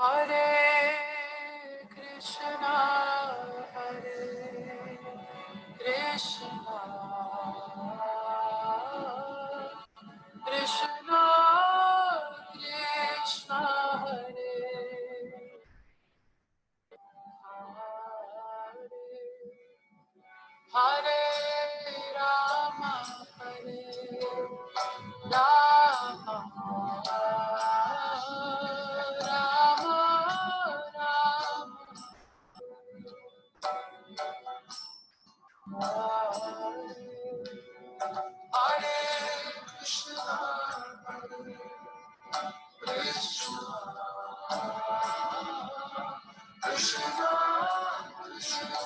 Hare Krishna, Hare Krishna, Krishna Krishna, Hare Hare, Hare Rama, Hare Rama, Rama Rama. Hare Krishna, Hare Krishna, Krishna Krishna,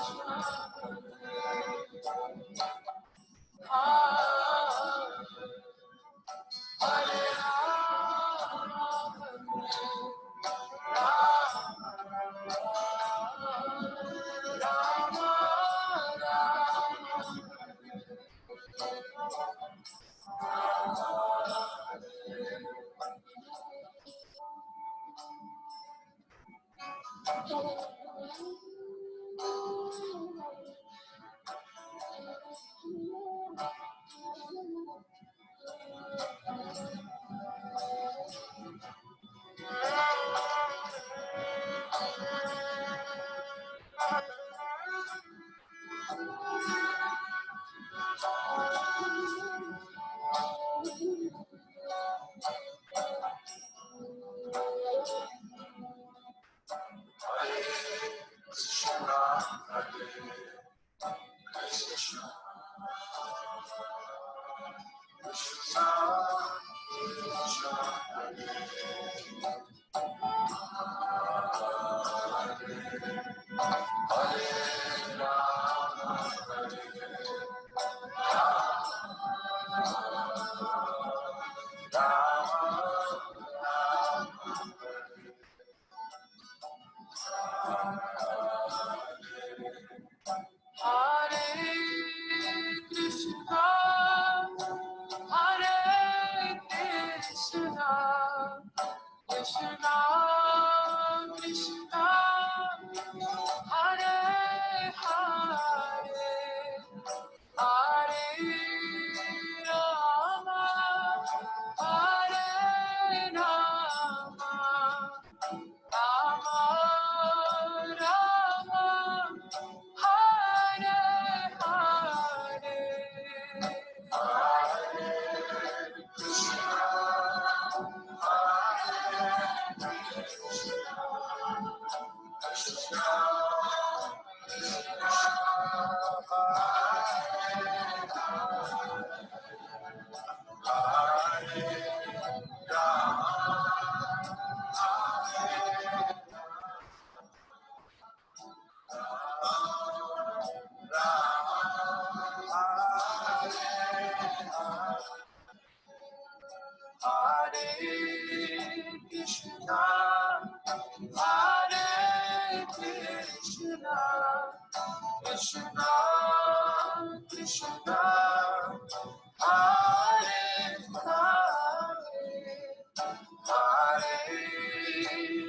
Hare Rama, Rama Rama. Hare Krishna, Hare Krishna, Krishna Krishna, Hare Hare, Hare Rama, Hare Rama, Rama Rama, Hare Hare. Hare Krishna, Hare Krishna, Krishna Krishna, Hare Hare, Hare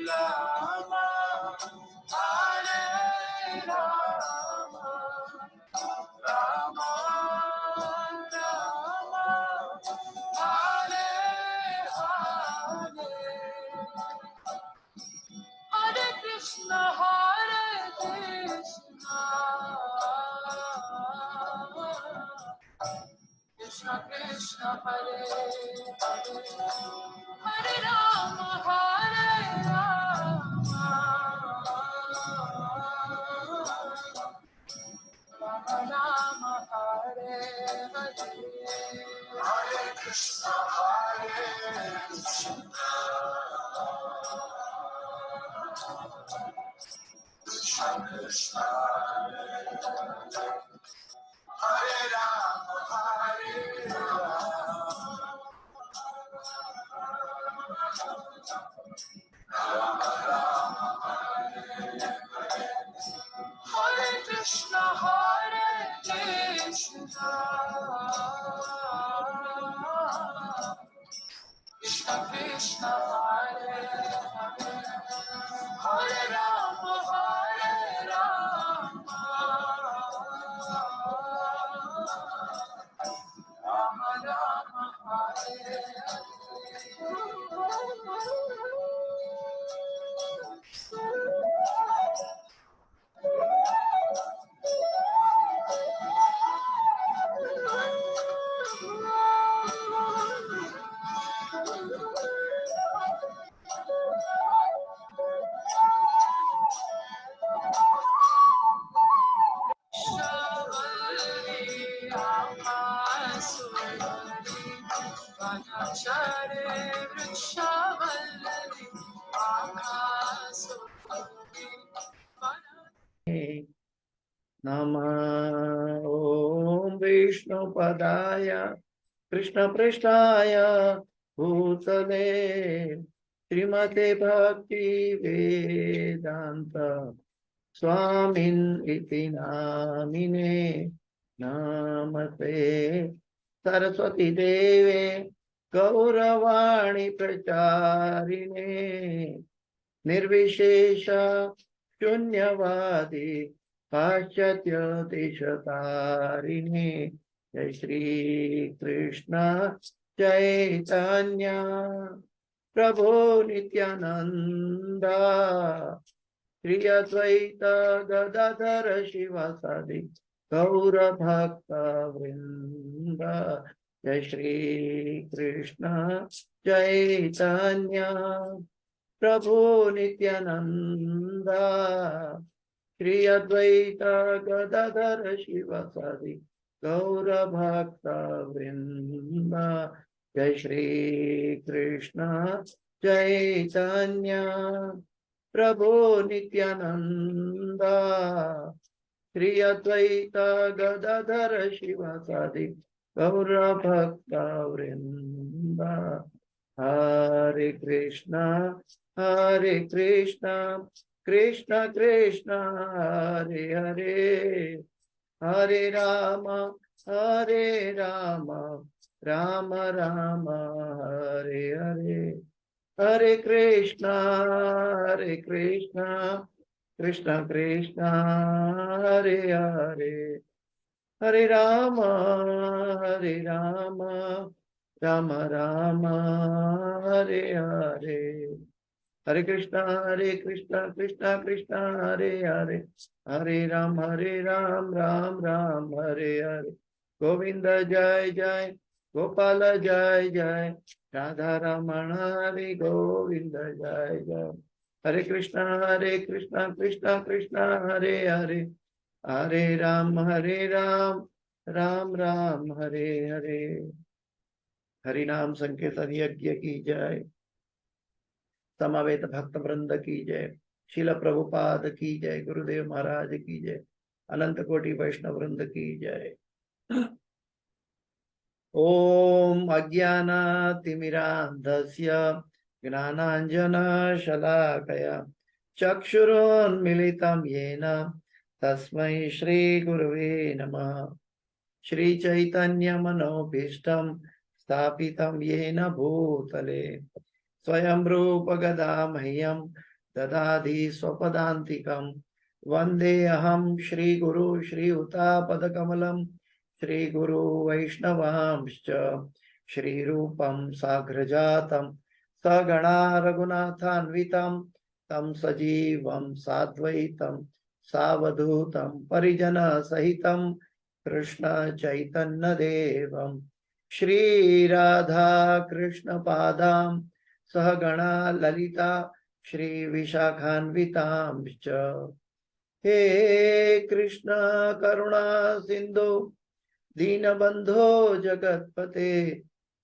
Rama, Hare Rama, Rama Rama, Hare Hare. Hare Krishna, Hare Krishna, Krishna Krishna, Hare Hare, Hare Rama, Hare Rama, Rama Rama, Hare Hare, Hare Krishna, Hare Krishna, Krishna Krishna, Hare Rama, Hare Hare Krishna, Hare Krishna, Krishna Krishna, Hare Hare, नमः ॐ विष्णुपदाय कृष्णपृष्ठाय भूतले श्रीमते भक्ति वेदांत स्वामिन् इति नामिने नमस्ते सरस्वती देवे गौरवाणी प्रचारिणे निर्विशेष शून्यवादी पाश्चात्य देशतारिणे जय श्री कृष्ण चैतन्य प्रभु नित्यानंद श्री अद्वैत गदाधर शिवासादि गौर भक्त वृंद जय श्री कृष्ण चैतन्य प्रभु नित्यानंद श्री अद्वैत गदाधर शिवासादि गौर भक्त वृंद जय श्री कृष्ण चैतन्य प्रभु नित्यानंद श्री अद्वैत गदाधर शिवासादि गौर भक्त वृंद हरे कृष्णा कृष्ण कृष्ण हरे हरे हरे राम राम राम हरे हरे हरे कृष्णा कृष्ण कृष्ण हरे हरे हरे राम राम राम हरे हरे हरे कृष्णा कृष्ण कृष्ण हरे हरे हरे राम राम राम हरे हरे गोविंद जय जय गोपाल जय जय राधा रमण हरे गोविंद जय जय हरे कृष्णा कृष्ण कृष्ण हरे हरे हरे राम राम राम हरे हरे हरि नाम संकीर्तन यज्ञ की जय समवेत भक्त वृंद की जय शिल प्रभुपाद की जय गुरुदेव महाराज की जय अनंत कोटि वैष्णव वृंद की जय ओम अज्ञानातिमिरान्धस्य ज्ञानाञ्जनशलाकया चक्षुरोन्मिलितं येन तस्मै श्रीगुरुवे नमः श्रीचैतन्यमनोभीष्टं स्थापितं येन भूतले स्वयं रूप गदा मह्यं ददाति स्वपदान्तिकं वन्देऽहं श्रीगुरु श्रीयुतापदकमलं श्रीगुरु वैष्णवांश्च श्रीरूपं साग्रजातं सगणा रघुनाथान्वितं तं सजीवं साद्वैतं सावधूतं परिजनसहितं कृष्ण चैतन्यदेवं श्रीराधा कृष्णपादां सहगणा ललिता श्री विशाखान्वितांश्च हे कृष्ण करुणा सिंधु दीनबंधो जगत्पते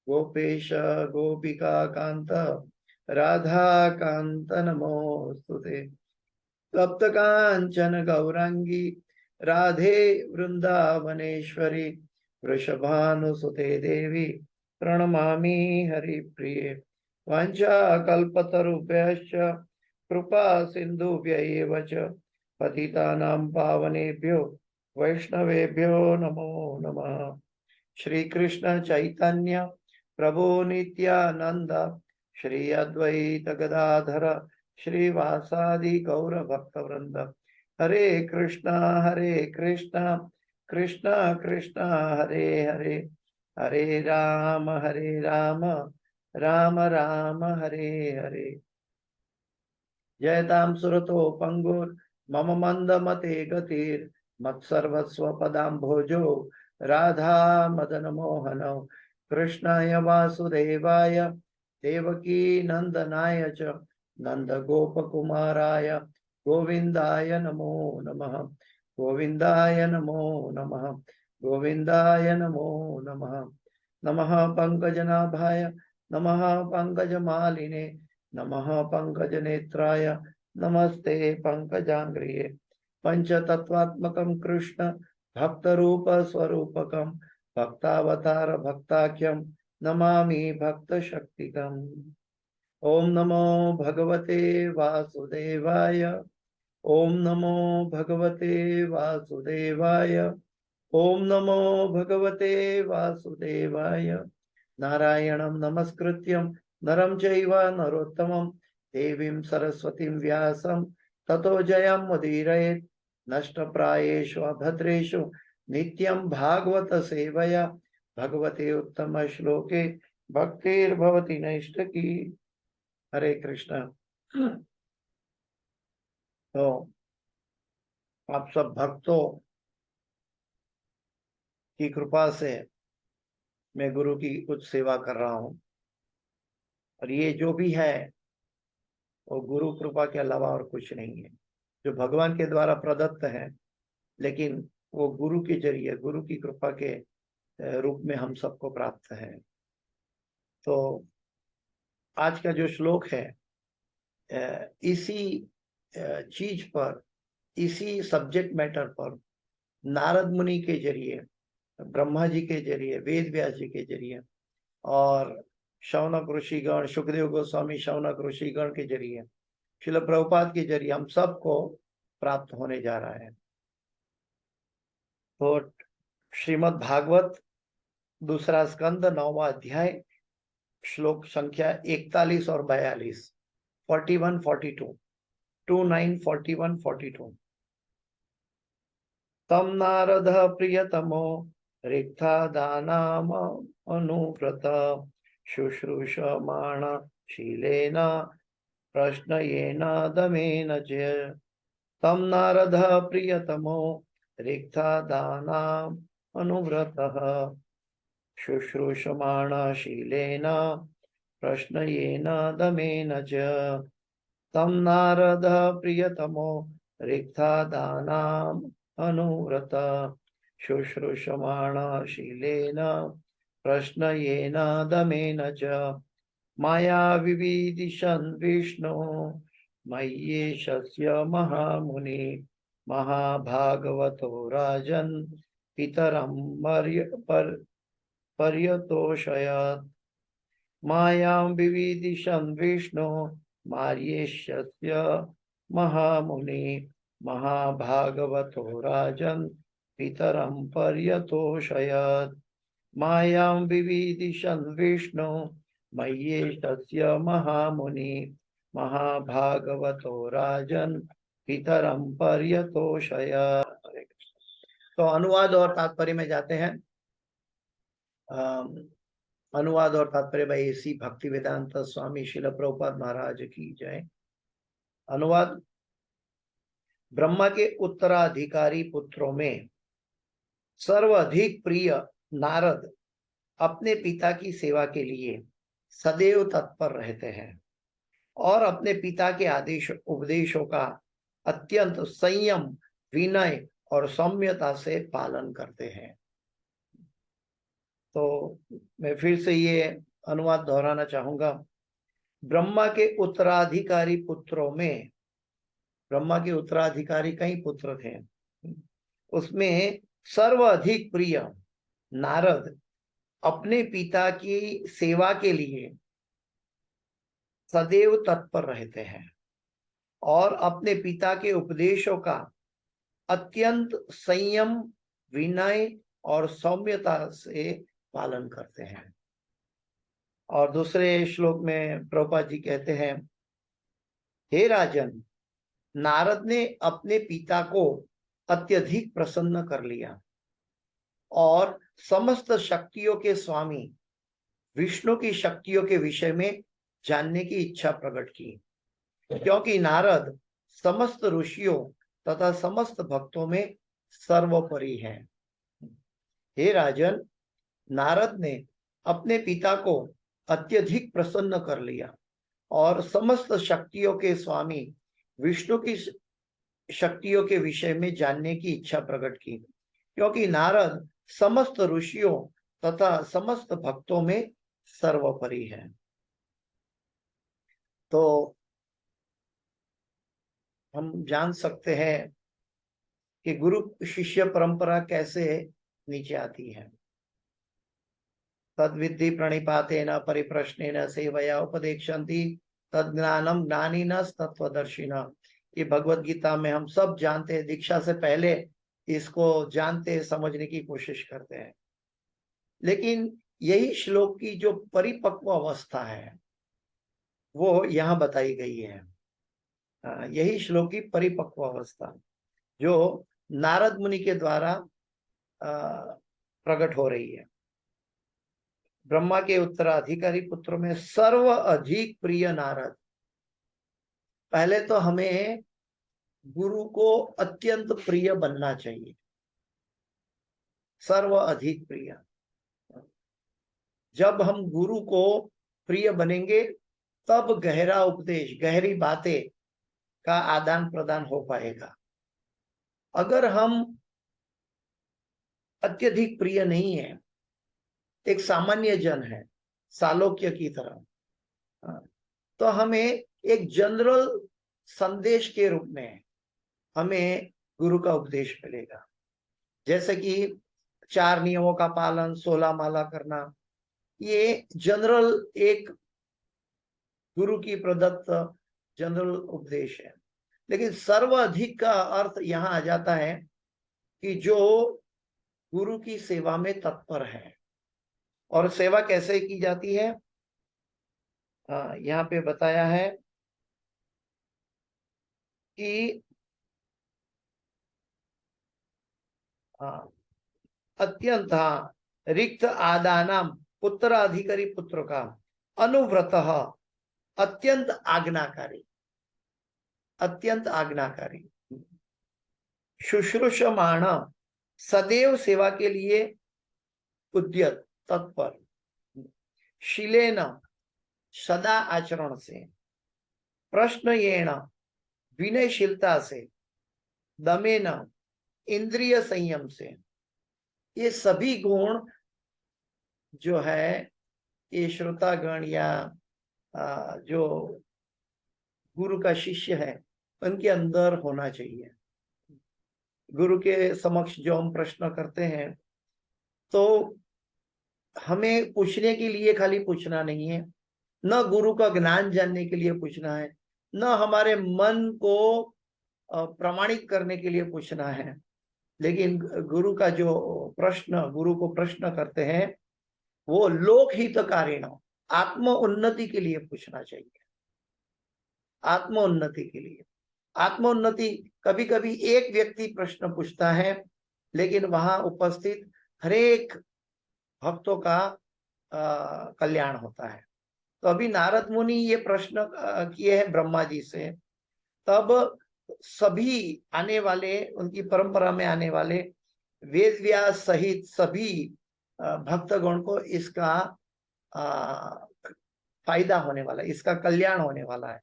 गोपेश गोपिका कांत राधा कांत नमोस्तुते तप्त कांचन गौरांगी राधे वृंदावनेश्वरी वृषभानुसुते देवी प्रणमामि हरिप्रिये वाञ्छाकल्पतरुभ्यश्च कृपा सिन्धुभ्य एव च पतितानां पावनेभ्यो वैष्णवेभ्यो नमो नमः श्री कृष्ण चैतन्य प्रभु नित्यानंद श्री अद्वैत गदाधर श्रीवासादि गौर भक्तवृंद हरे कृष्ण कृष्ण कृष्ण हरे हरे हरे राम राम राम हरे हरे जयतां सुरतो पंगुर मम मंद मते गतिर मत्सर्वस्व पदाम्भोजो राधा मदन मोहन कृष्णाय वासुदेवाय देवकी नंदनाय च नंद गोपकुमाराय गोविंदाय नमो नमः गोविंदाय नमो नमः गोविंदाय नमो नमः नमः पंकजनाभाय नमः पंकजमालिने नमः पंकजनेत्राय नमस्ते पंकजांग्रिये पंचतत्वात्मकं कृष्ण भक्त रूप स्वरूपकं भक्तावतार भक्ताख्यं नमामि भक्त शक्तिकम्। ओम नमो भगवते वासुदेवाय। ओम नमो भगवते वासुदेवाय। ओम नमो भगवते वासुदेवाय। नारायणं नमस्कृत्यं नरं चैव नरोत्तमं देवीं सरस्वतीं व्यासं ततो जयं मुदीरयेत्। नष्टप्रायेषु अभद्रेषु नित्यं भागवत सेवया भगवते उत्तम श्लोके भक्तिर्भवति नैष्ठकी। हरे कृष्णा। तो आप सब भक्तों की कृपा से मैं गुरु की कुछ सेवा कर रहा हूँ, और ये जो भी है वो गुरु कृपा के अलावा और कुछ नहीं है, जो भगवान के द्वारा प्रदत्त है, लेकिन वो गुरु के जरिए, गुरु की कृपा के रूप में हम सबको प्राप्त है। तो आज का जो श्लोक है इसी चीज पर, इसी सब्जेक्ट मैटर पर नारद मुनि के जरिए, ब्रह्मा जी के जरिए, वेद व्यास जी के जरिए और शौनक ऋषिगण, सुखदेव गोस्वामी शौनक ऋषिगण के जरिए, श्रील प्रभुपाद के जरिए हम सबको प्राप्त होने जा रहा है। तो श्रीमद् भागवत दूसरा स्कंद 9वां अध्याय श्लोक संख्या 41 और 42, 41, 42, 29, 41, 42। तम नारद प्रियतमो रिक्था दानाम अनुव्रत शुश्रूषमाण शीलेन प्रश्नयेन दमेन च। तम नारद प्रियतमो रिक्था दानाम अनुव्रतः शुश्रूषमाण शीलेन प्रश्नयेन दमेन च। तम नारद प्रियतमो रिक्था दानाम अनुव्रत शुश्रूषमाण शीलेन प्रश्नयेन दमेन च। माया विविदिशन् विष्णु मय्येशस्य महामुनि महाभागवतो राजन् पितरं पर्यतोषयत्। मायां विविदिशन् विष्णु मार्येशस्य महामुनि महाभागवतो राजन् पितरं पर्यतोषयत्। मायां विविदिशन् विष्णु मय्येशस्य महामुनि महाभागवतो राजन् पितरं पर्यतोषयत्। तो अनुवाद और तात्पर्य में जाते हैं। अनुवाद और तात्पर्य भाई इसी भक्ति वेदांत स्वामी श्रील प्रभुपाद महाराज की जय। अनुवाद। ब्रह्मा के उत्तराधिकारी पुत्रों में सर्वाधिक प्रिय नारद अपने पिता की सेवा के लिए सदैव तत्पर रहते हैं और अपने पिता के आदेश उपदेशों का अत्यंत संयम, विनय और सौम्यता से पालन करते हैं। तो मैं फिर से ये अनुवाद दोहराना चाहूंगा। ब्रह्मा के उत्तराधिकारी पुत्रों में, ब्रह्मा के उत्तराधिकारी कई पुत्र थे, उसमें सर्वाधिक प्रिय नारद अपने पिता की सेवा के लिए सदैव तत्पर रहते हैं और अपने पिता के उपदेशों का अत्यंत संयम, विनय और सौम्यता से पालन करते हैं। और दूसरे श्लोक में प्रभुपाद जी कहते हैं, हे राजन, नारद ने अपने पिता को अत्यधिक प्रसन्न कर लिया और समस्त शक्तियों के स्वामी विष्णु की शक्तियों के विषय में जानने की इच्छा प्रकट की, क्योंकि नारद समस्त ऋषियों तथा समस्त भक्तों में सर्वोपरि है। हे राजन, नारद ने अपने पिता को अत्यधिक प्रसन्न कर लिया और समस्त शक्तियों के स्वामी विष्णु की शक्तियों के विषय में जानने की इच्छा प्रकट की, क्योंकि नारद समस्त ऋषियों तथा समस्त भक्तों में सर्वोपरि है। तो हम जान सकते हैं कि गुरु शिष्य परंपरा कैसे नीचे आती है। तद विद्धि प्रणिपातेन परिप्रश्नेन सेवया उपदेक्षन्ति तद ज्ञानम ज्ञानिनः तत्वदर्शिनः। ये भगवत गीता में हम सब जानते हैं, दीक्षा से पहले इसको जानते समझने की कोशिश करते हैं। लेकिन यही श्लोक की जो परिपक्व अवस्था है वो यहाँ बताई गई है। यही श्लोक की परिपक्व अवस्था जो नारद मुनि के द्वारा प्रकट हो रही है। ब्रह्मा के उत्तराधिकारी पुत्रों में सर्व अधिक प्रिय नारद। पहले तो हमें गुरु को अत्यंत प्रिय बनना चाहिए, सर्व अधिक प्रिय। जब हम गुरु को प्रिय बनेंगे तब गहरा उपदेश, गहरी बातें का आदान प्रदान हो पाएगा। अगर हम अत्यधिक प्रिय नहीं है, एक सामान्य जन है, सालोक्य की तरह, तो हमें एक जनरल संदेश के रूप में हमें गुरु का उपदेश मिलेगा। जैसे कि 4 नियमों का पालन, 16 माला करना, ये जनरल एक गुरु की प्रदत्त जनरल उपदेश है। लेकिन सर्व अधिक का अर्थ यहाँ आ जाता है कि जो गुरु की सेवा में तत्पर है। और सेवा कैसे की जाती है, यहाँ पे बताया है कि अत्यंत रिक्त आदानाम उत्तराधिकारी पुत्र का अनुव्रत अत्यंत आज्ञाकारी, अत्यंत आज्ञाकारी, शुश्रूषमाण सदैव सेवा के लिए उद्यत तत्पर, शीलेन सदा आचरण से, प्रश्नयेन विनयशीलता से, दमेन इंद्रिय संयम से। ये सभी गुण जो है ये श्रोतागण या जो गुरु का शिष्य है उनके अंदर होना चाहिए। गुरु के समक्ष जो हम प्रश्न करते हैं तो हमें पूछने के लिए खाली पूछना नहीं है, न गुरु का ज्ञान जानने के लिए पूछना है, न हमारे मन को प्रमाणित करने के लिए पूछना है, लेकिन गुरु का जो प्रश्न, गुरु को प्रश्न करते हैं वो लोकहितकारिण, आत्म उन्नति के लिए पूछना चाहिए। आत्म उन्नति के लिए, आत्म उन्नति, कभी कभी एक व्यक्ति प्रश्न पूछता है लेकिन वहां उपस्थित हरेक भक्तों का कल्याण होता है। तो अभी नारद मुनि ये प्रश्न किए हैं ब्रह्मा जी से, तब सभी आने वाले, उनकी परंपरा में आने वाले वेद व्यास सहित सभी भक्तगण को इसका फायदा होने वाला है, इसका कल्याण होने वाला है।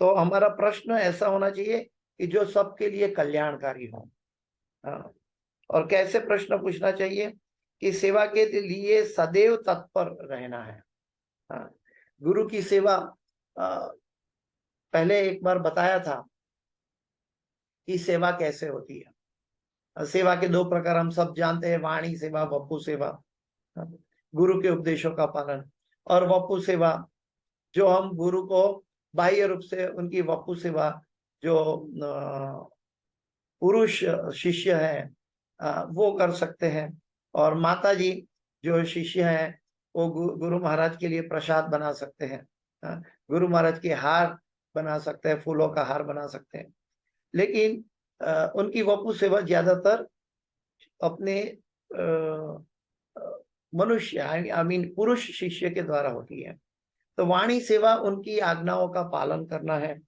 तो हमारा प्रश्न ऐसा होना चाहिए कि जो सबके लिए कल्याणकारी हो। और कैसे प्रश्न पूछना चाहिए कि सेवा के लिए सदैव तत्पर रहना है। गुरु की सेवा पहले एक बार बताया था कि सेवा कैसे होती है। सेवा के 2 प्रकार हम सब जानते हैं, वाणी सेवा, वपु सेवा, गुरु के उपदेशों का पालन, और वपु सेवा जो हम गुरु को बाह्य रूप से उनकी वपु सेवा, जो पुरुष शिष्य है वो कर सकते हैं। और माता जी जो शिष्य हैं वो गुरु महाराज के लिए प्रसाद बना सकते हैं, गुरु महाराज के हार बना सकते हैं, फूलों का हार बना सकते हैं। लेकिन उनकी वपु सेवा ज्यादातर अपने मनुष्य, आई मीन पुरुष शिष्य के द्वारा होती है। तो वाणी सेवा उनकी आज्ञाओं का पालन करना है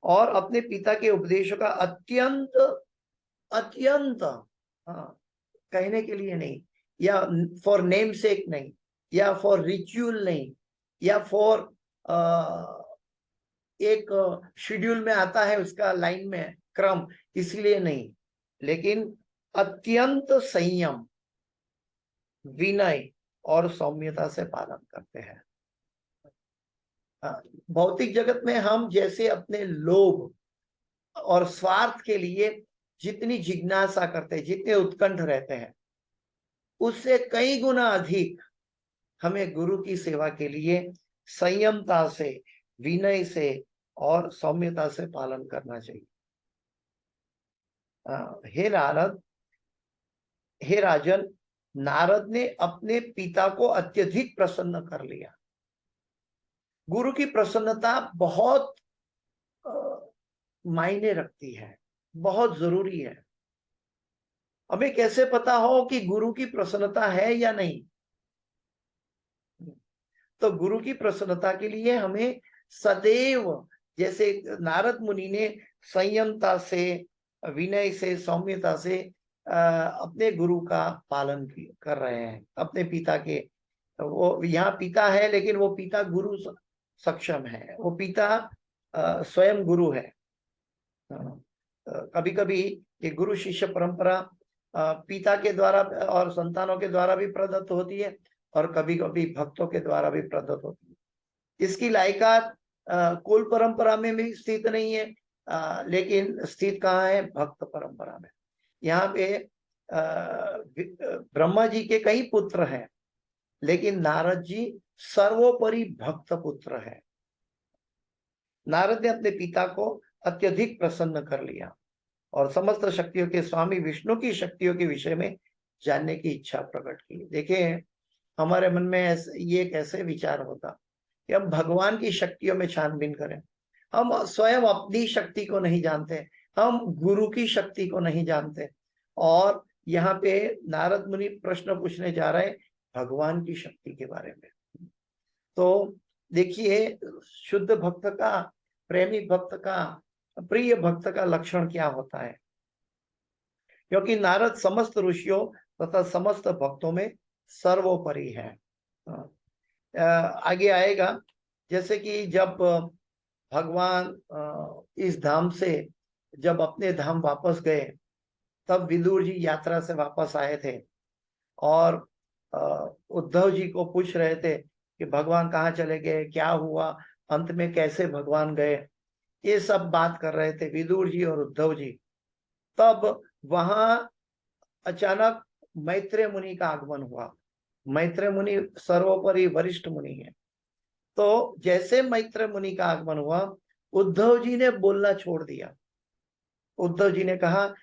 और अपने पिता के उपदेशों का अत्यंत अत्यंत, कहने के लिए नहीं, या फॉर नेम सेक नहीं, या फॉर रिचुअल नहीं, या फॉर एक शेड्यूल में आता है उसका लाइन में क्रम, इसलिए नहीं, लेकिन अत्यंत संयम, विनय और सौम्यता से पालन करते हैं। भौतिक जगत में हम जैसे अपने लोभ और स्वार्थ के लिए जितनी जिज्ञासा करते हैं, जितने उत्कंठ रहते हैं, उससे कई गुना अधिक हमें गुरु की सेवा के लिए संयमता से, विनय से और सौम्यता से पालन करना चाहिए। हे नारद, हे राजन, नारद ने अपने पिता को अत्यधिक प्रसन्न कर लिया। गुरु की प्रसन्नता बहुत मायने रखती है, बहुत जरूरी है। हमें कैसे पता हो कि गुरु की प्रसन्नता है या नहीं? तो गुरु की प्रसन्नता के लिए हमें सदैव, जैसे नारद मुनि ने संयमता से, विनय से, सौम्यता से अपने गुरु का पालन कर रहे हैं, अपने पिता के। वो यहाँ पिता है, लेकिन वो पिता गुरु सक्षम है, वो पिता स्वयं गुरु है। कभी कभी ये गुरु शिष्य परंपरा पिता के द्वारा और संतानों के द्वारा भी प्रदत्त होती है, और कभी कभी भक्तों के द्वारा भी प्रदत्त होती है। इसकी लायकात कुल परंपरा में भी स्थित नहीं है, लेकिन स्थित कहाँ है? भक्त परंपरा में। यहाँ पे ब्रह्मा जी के कई पुत्र हैं, लेकिन नारद जी सर्वोपरि भक्त पुत्र है। नारद ने अपने पिता को अत्यधिक प्रसन्न कर लिया और समस्त शक्तियों के स्वामी विष्णु की शक्तियों के विषय में जानने की इच्छा प्रकट की। देखिए, हमारे मन में ये कैसे विचार होता कि हम भगवान की शक्तियों में छानबीन करें। हम स्वयं अपनी शक्ति को नहीं जानते, हम गुरु की शक्ति को नहीं जानते, और यहाँ पे नारद मुनि प्रश्न पूछने जा रहे हैं भगवान की शक्ति के बारे में। तो देखिए, शुद्ध भक्त का, प्रेमी भक्त का, प्रिय भक्त का लक्षण क्या होता है? क्योंकि नारद समस्त ऋषियों तथा समस्त भक्तों में सर्वोपरि है। आगे आएगा, जैसे कि जब भगवान इस धाम से जब अपने धाम वापस गए, तब विदुर जी यात्रा से वापस आए थे और उद्धव जी को पूछ रहे थे कि भगवान कहाँ चले गए, क्या हुआ, अंत में कैसे भगवान गए, ये सब बात कर रहे थे विदुर जी और उद्धव जी। तब वहां अचानक मैत्रेय मुनि का आगमन हुआ। मैत्रेय मुनि सर्वोपरि वरिष्ठ मुनि है। तो जैसे मैत्रेय मुनि का आगमन हुआ, उद्धव जी ने बोलना छोड़ दिया। उद्धव जी ने कहा,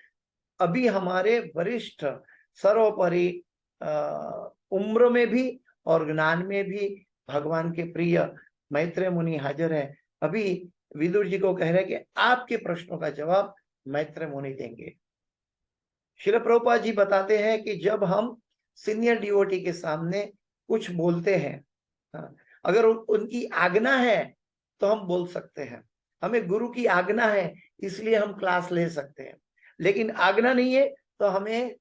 अभी हमारे वरिष्ठ, सर्वोपरि उम्र में भी और ज्ञान में भी भगवान के प्रिय मैत्रेय मुनि हाजिर है। अभी विदुर जी को कह रहे कि आपके प्रश्नों का जवाब मैत्रेय मुनि देंगे। श्रील प्रभुपाद जी बताते हैं कि जब हम सीनियर डिवोटी के सामने कुछ बोलते हैं, अगर उनकी आज्ञा है तो हम बोल सकते हैं, हमें गुरु की आज्ञा है इसलिए हम क्लास ले सकते हैं, लेकिन आज्ञा नहीं है तो हमें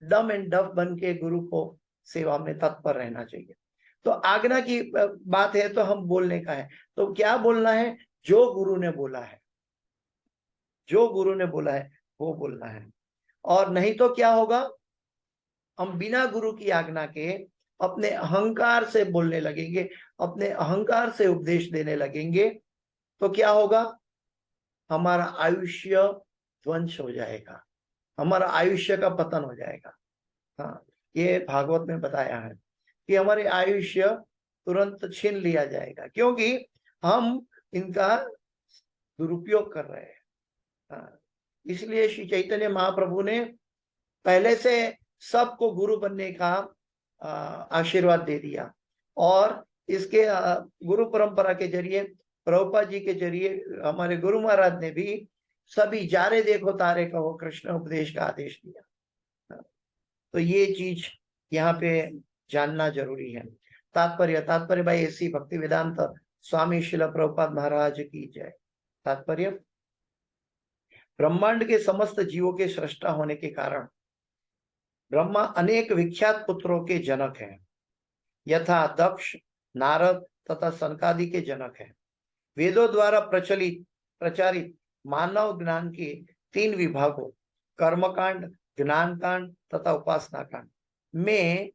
डम एंड डफ बन के गुरु को सेवा में तत्पर रहना चाहिए। तो आज्ञा की बात है तो हम बोलने का है, तो क्या बोलना है? जो गुरु ने बोला है, जो गुरु ने बोला है वो बोलना है। और नहीं तो क्या होगा? हम बिना गुरु की आज्ञा के अपने अहंकार से बोलने लगेंगे, अपने अहंकार से उपदेश देने लगेंगे, तो क्या होगा? हमारा आयुष्य ध्वंस हो जाएगा, हमारा आयुष्य का पतन हो जाएगा। हाँ, ये भागवत में बताया है कि हमारे आयुष्य तुरंत छीन लिया जाएगा, क्योंकि हम इनका दुरुपयोग कर रहे हैं। हाँ, इसलिए श्री चैतन्य महाप्रभु ने पहले से सबको गुरु बनने का आशीर्वाद दे दिया, और इसके गुरु परंपरा के जरिए, प्रभुपाद जी के जरिए हमारे गुरु महाराज ने भी सभी जारे देखो तारे कहो कृष्ण उपदेश का आदेश दिया। तो ये चीज यहाँ पे जानना जरूरी है। तात्पर्य भाई ऐसी भक्ति वेदांत स्वामी श्रील प्रभुपाद महाराज की जय। तात्पर्य, ब्रह्मांड के समस्त जीवों के सृष्टा होने के कारण ब्रह्मा अनेक विख्यात पुत्रों के जनक हैं, यथा दक्ष, नारद तथा सनकादि के जनक हैं। वेदों द्वारा प्रचारित मानव ज्ञान के 3 विभागों, कर्मकांड, ज्ञान कांड तथा उपासना कांड में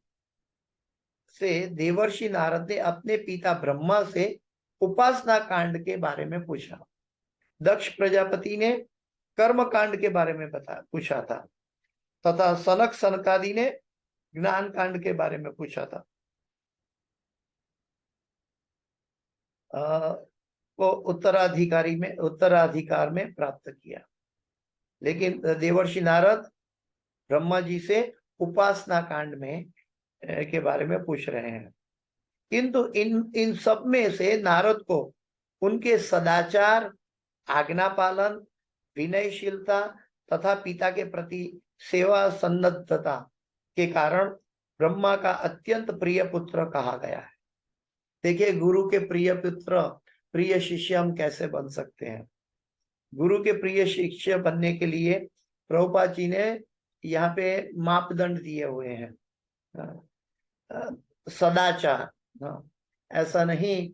से देवर्षि नारद ने अपने पिता ब्रह्मा से उपासना कांड के बारे में पूछा। दक्ष प्रजापति ने कर्म कांड के बारे में पूछा था, तथा सनक सनकादि ने ज्ञान कांड के बारे में पूछा था। वो उत्तराधिकार में प्राप्त किया। लेकिन देवर्षि नारद ब्रह्मा जी से उपासना कांड में के बारे में पूछ रहे हैं। किंतु इन इन सब में से नारद को उनके सदाचार, आज्ञा पालन, विनयशीलता तथा पिता के प्रति सेवा सन्नद्धता के कारण ब्रह्मा का अत्यंत प्रिय पुत्र कहा गया है। देखिए, गुरु के प्रिय पुत्र, प्रिय शिष्य हम कैसे बन सकते हैं। गुरु के प्रिय शिष्य बनने के लिए प्रभुपाद जी ने यहाँ पे मापदंड दिए हुए हैं। सदाचार, ऐसा नहीं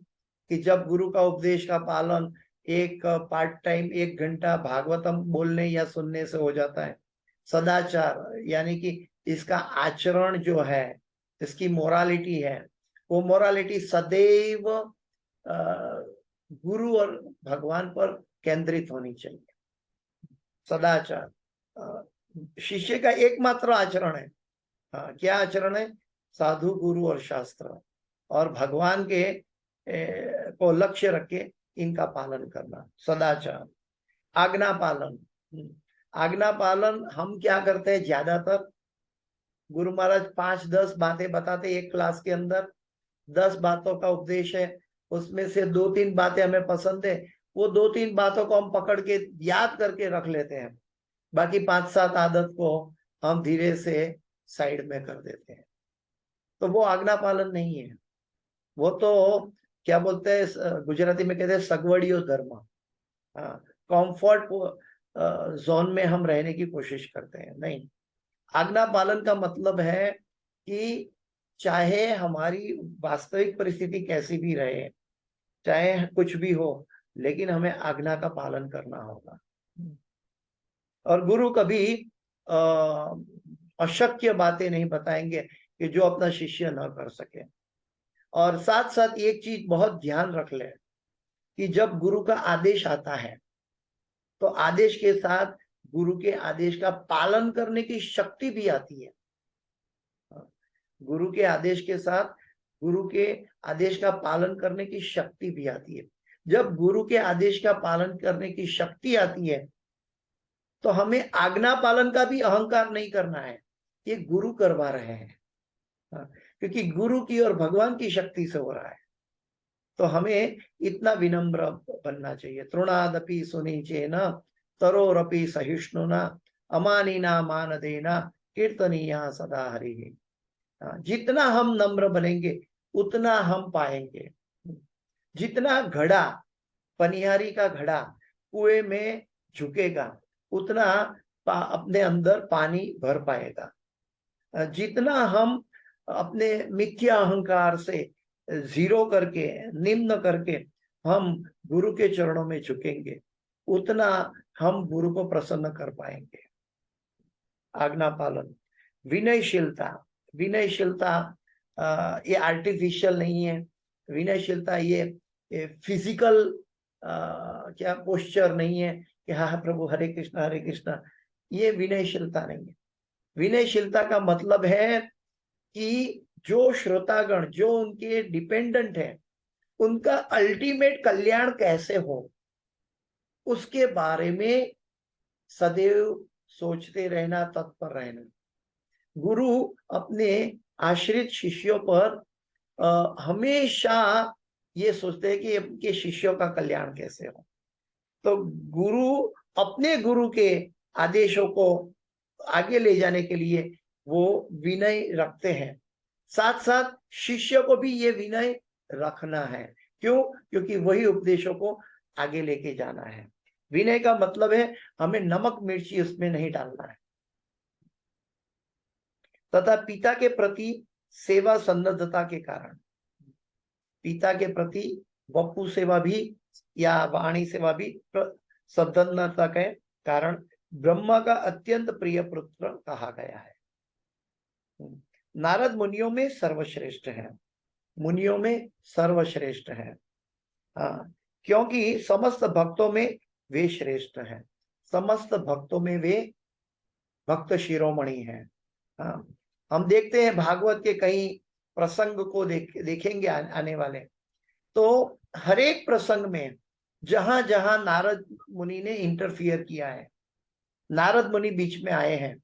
कि जब गुरु का उपदेश का पालन एक पार्ट टाइम 1 घंटा भागवतम बोलने या सुनने से हो जाता है। सदाचार यानी कि इसका आचरण जो है, इसकी मोरालिटी है, वो मोरालिटी सदैव गुरु और भगवान पर केंद्रित होनी चाहिए। सदाचार शिष्य का एकमात्र आचरण है। क्या आचरण है? साधु, गुरु और शास्त्र और भगवान के को लक्ष्य रख के इनका पालन करना। सदाचार, आज्ञा पालन। आज्ञा पालन हम क्या करते हैं? ज्यादातर गुरु महाराज 5-10 बातें बताते एक क्लास के अंदर, 10 बातों का उपदेश है, उसमें से 2-3 बातें हमें पसंद है, वो 2-3 बातों को हम पकड़ के याद करके रख लेते हैं, बाकी 5-7 आदत को हम धीरे से साइड में कर देते हैं। तो वो आज्ञा पालन नहीं है, वो तो क्या बोलते हैं, गुजराती में कहते हैं सगवड़ियो धर्म। कंफर्ट जोन में हम रहने की कोशिश करते हैं। नहीं, आज्ञा पालन का मतलब है कि चाहे हमारी वास्तविक परिस्थिति कैसी भी रहे, चाहे कुछ भी हो, लेकिन हमें आज्ञा का पालन करना होगा। और गुरु कभी अशक्य बातें नहीं बताएंगे कि जो अपना शिष्य न कर सके। और साथ साथ एक चीज बहुत ध्यान रख ले कि जब गुरु का आदेश आता है तो आदेश के साथ गुरु के आदेश का पालन करने की शक्ति भी आती है। गुरु के आदेश के साथ गुरु के आदेश का पालन करने की शक्ति भी आती है। जब गुरु के आदेश का पालन करने की शक्ति आती है तो हमें आज्ञा पालन का भी अहंकार नहीं करना है, ये गुरु करवा रहे हैं, क्योंकि गुरु की और भगवान की शक्ति से हो रहा है। तो हमें इतना विनम्र बनना चाहिए। तृणादपि सुनीचेन तरोरपि सहिष्णुना अमानिना मान देना कीर्तनीया सदा हरि। जितना हम नम्र बनेंगे उतना हम पाएंगे। जितना घड़ा, पनिहारी का घड़ा कुएं में झुकेगा उतना अपने अंदर पानी भर पाएगा। जितना हम अपने मिथ्या अहंकार से जीरो करके, निम्न करके हम गुरु के चरणों में झुकेंगे उतना हम गुरु को प्रसन्न कर पाएंगे। आज्ञा पालन, विनयशीलता। विनयशीलता ये आर्टिफिशियल नहीं है। विनयशीलता ये फिजिकल क्या पोस्चर नहीं है कि हाँ प्रभु हरे कृष्णा, ये विनयशीलता नहीं है। विनयशीलता का मतलब है कि जो श्रोतागण, जो उनके डिपेंडेंट है, उनका अल्टीमेट कल्याण कैसे हो उसके बारे में सदैव सोचते रहना, तत्पर रहना। गुरु अपने आश्रित शिष्यों पर हमेशा ये सोचते हैं कि उनके शिष्यों का कल्याण कैसे हो। तो गुरु अपने गुरु के आदेशों को आगे ले जाने के लिए वो विनय रखते हैं, साथ साथ शिष्य को भी ये विनय रखना है। क्यों? क्योंकि वही उपदेशों को आगे लेके जाना है। विनय का मतलब है हमें नमक मिर्ची उसमें नहीं डालना है। तथा पिता के प्रति सेवा सन्नद्धता के कारण, पिता के प्रति वपु सेवा भी या वाणी सेवा भी सन्नद्धता के कारण ब्रह्मा का अत्यंत प्रिय पुत्र कहा गया है। नारद मुनियों में सर्वश्रेष्ठ है, मुनियों में सर्वश्रेष्ठ है। क्योंकि समस्त भक्तों में वे श्रेष्ठ हैं। समस्त भक्तों में वे भक्त शिरोमणि हैं। हाँ, हम देखते हैं भागवत के कई प्रसंग को देखेंगे आने वाले। तो हर एक प्रसंग में जहां जहां नारद मुनि ने इंटरफियर किया है, नारद मुनि बीच में आए हैं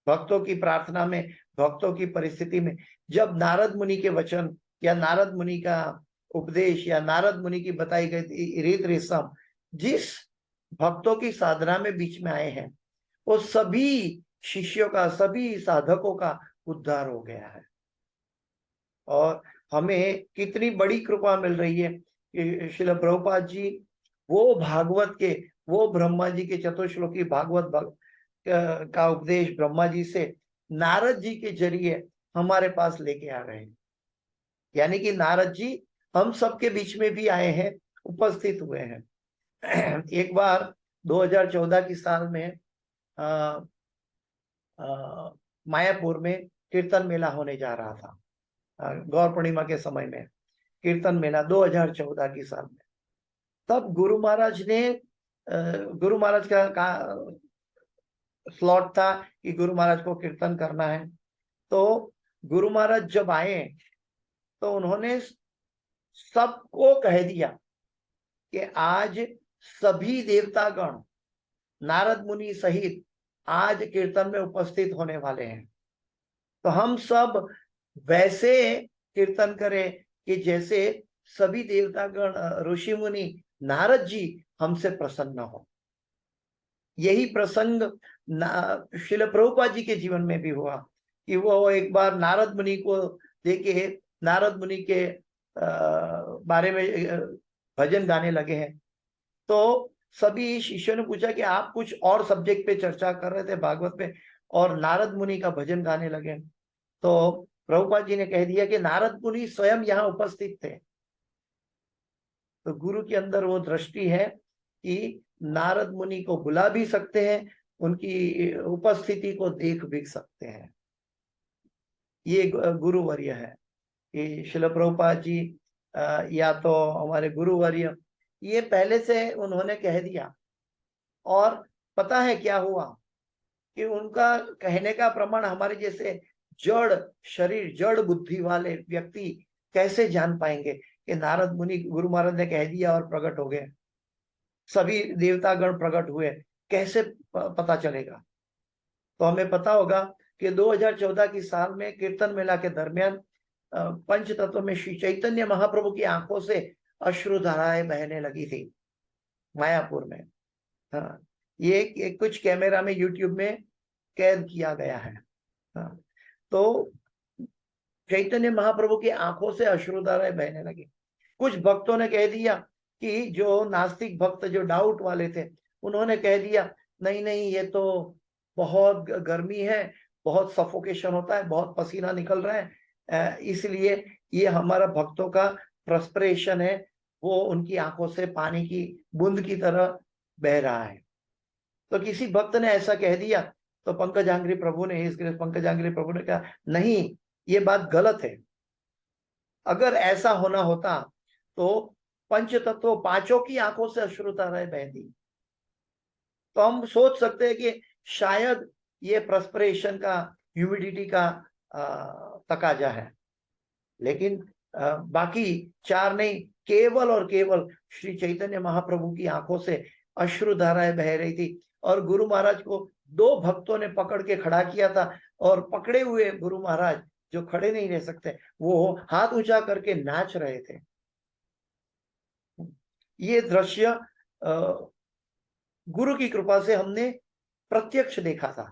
भक्तों की प्रार्थना में, भक्तों की परिस्थिति में, जब नारद मुनि के वचन या नारद मुनि का उपदेश या नारद मुनि की बताई गई रीत रस्म जिस भक्तों की साधना में बीच में आए हैं, वो सभी शिष्यों का, सभी साधकों का उद्धार हो गया है। और हमें कितनी बड़ी कृपा मिल रही है कि श्रील प्रभुपाद जी वो भागवत के, वो ब्रह्मा जी के चतुश्लोकी भागवत का उपदेश ब्रह्मा जी से नारद जी के जरिए हमारे पास लेके आ रहे हैं। यानी कि नारद जी हम सबके बीच में भी आए हैं, उपस्थित हुए हैं। एक बार 2014 की साल में मायापुर में कीर्तन मेला होने जा रहा था, गौर पूर्णिमा के समय में कीर्तन मेला 2014 की साल में। तब गुरु महाराज ने गुरु महाराज का स्लॉट था कि गुरु महाराज को कीर्तन करना है। तो गुरु महाराज जब आए तो उन्होंने सबको कह दिया कि आज सभी देवतागण नारद मुनि सहित आज कीर्तन में उपस्थित होने वाले हैं। तो हम सब वैसे कीर्तन करें कि जैसे सभी देवतागण, ऋषि मुनि, नारद जी हमसे प्रसन्न हो। यही प्रसंग श्रील प्रभुपाद जी के जीवन में भी हुआ कि वो एक बार नारद मुनि को देखे, नारद मुनि के बारे में भजन गाने लगे हैं। तो सभी शिष्यों ने पूछा कि आप कुछ और सब्जेक्ट पे चर्चा कर रहे थे भागवत पे और नारद मुनि का भजन गाने लगे। तो प्रभुपाद जी ने कह दिया कि नारद मुनि स्वयं यहाँ उपस्थित थे। तो गुरु के अंदर वो दृष्टि है कि नारद मुनि को बुला भी सकते हैं, उनकी उपस्थिति को देख भी सकते हैं। ये गुरुवर्य है कि श्रील प्रभुपाद जी या तो हमारे गुरुवर्य, ये पहले से उन्होंने कह दिया। और पता है क्या हुआ कि उनका कहने का प्रमाण हमारे जैसे जड़ शरीर, जड़ बुद्धि वाले व्यक्ति कैसे जान पाएंगे कि नारद मुनि, गुरु महाराज ने कह दिया और प्रकट हो गए, सभी देवतागण प्रकट हुए, कैसे पता चलेगा? तो हमें पता होगा कि 2014 की साल में कीर्तन मेला के दरमियान पंच तत्व में श्री चैतन्य महाप्रभु की आंखों से अश्रुधाराएं बहने लगी थी मायापुर में। हाँ, ये कुछ कैमरा में यूट्यूब में कैद किया गया है। हाँ, तो चैतन्य महाप्रभु की आंखों से अश्रुधाराएं बहने लगी। कुछ भक्तों ने कह दिया कि जो नास्तिक भक्त, जो डाउट वाले थे, उन्होंने कह दिया नहीं नहीं, ये तो बहुत गर्मी है, बहुत सफोकेशन होता है, बहुत पसीना निकल रहा है, इसलिए ये हमारा भक्तों का प्रस्पिरेशन है, वो उनकी आंखों से पानी की बूंद की तरह बह रहा है। तो किसी भक्त ने ऐसा कह दिया तो पंकजांघ्रि प्रभु ने, पंकजांघ्रि प्रभु ने कहा नहीं, ये बात गलत है। अगर ऐसा होना होता तो पंच तत्व पांचों की आंखों से अश्रुधाराएं बहती। तो हम सोच सकते हैं कि शायद ये प्रस्पिरेशन का, ह्यूमिडिटी का तकाजा है। लेकिन बाकी चार नहीं, केवल और केवल श्री चैतन्य महाप्रभु की आंखों से अश्रुधाराएं बह रही थी। और गुरु महाराज को दो भक्तों ने पकड़ के खड़ा किया था, और पकड़े हुए गुरु महाराज जो खड़े नहीं रह सकते, वो हाथ ऊंचा करके नाच रहे थे। ये दृश्य गुरु की कृपा से हमने प्रत्यक्ष देखा था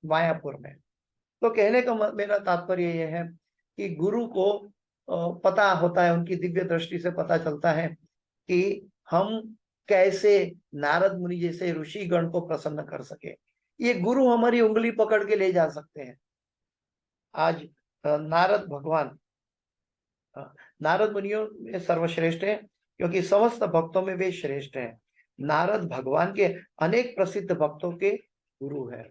मायापुर में। तो कहने का मेरा तात्पर्य यह है कि गुरु को पता होता है, उनकी दिव्य दृष्टि से पता चलता है कि हम कैसे नारद मुनि जैसे ऋषिगण को प्रसन्न कर सके। ये गुरु हमारी उंगली पकड़ के ले जा सकते हैं। आज नारद भगवान, नारद मुनियों में सर्वश्रेष्ठ है क्योंकि समस्त भक्तों में वे श्रेष्ठ हैं। नारद भगवान के अनेक प्रसिद्ध भक्तों के गुरु है,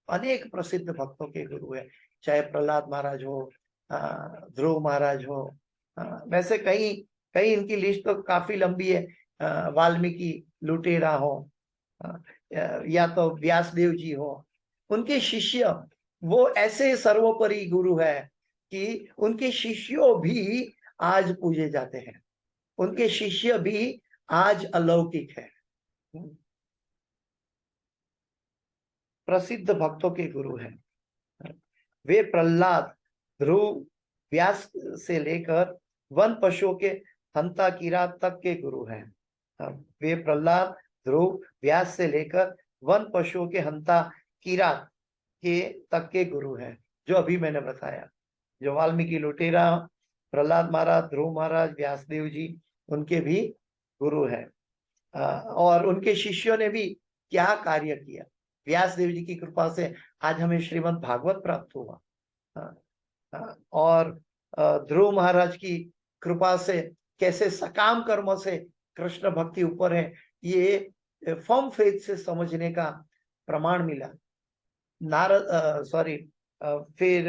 अनेक प्रसिद्ध भक्तों के गुरु है, चाहे प्रहलाद महाराज हो, ध्रुव महाराज हो, वैसे कई कई इनकी लिस्ट तो काफी लंबी है, वाल्मीकि लुटेरा हो, या तो व्यासदेव जी हो, उनके शिष्य वो ऐसे सर्वोपरि गुरु है कि उनके शिष्यों भी आज पूजे जाते हैं, उनके शिष्य भी आज अलौकिक है, प्रसिद्ध भक्तों के गुरु हैं। वे प्रहलाद, ध्रुव, व्यास से लेकर वन पशुओं के हंता किरात तक के गुरु हैं। वे प्रहलाद, ध्रुव, व्यास से लेकर वन पशुओं के हंता किरात के तक के गुरु हैं, जो अभी मैंने बताया। जो वाल्मीकि लुटेरा, प्रहलाद महाराज, ध्रुव महाराज, व्यासदेव जी, उनके भी गुरु हैं। और उनके शिष्यों ने भी क्या कार्य किया। व्यासदेव जी की कृपा से आज हमें श्रीमद् भागवत प्राप्त हुआ, और ध्रुव महाराज की कृपा से कैसे सकाम कर्मों से कृष्ण भक्ति ऊपर है, ये फर्म फेथ से समझने का प्रमाण मिला। फिर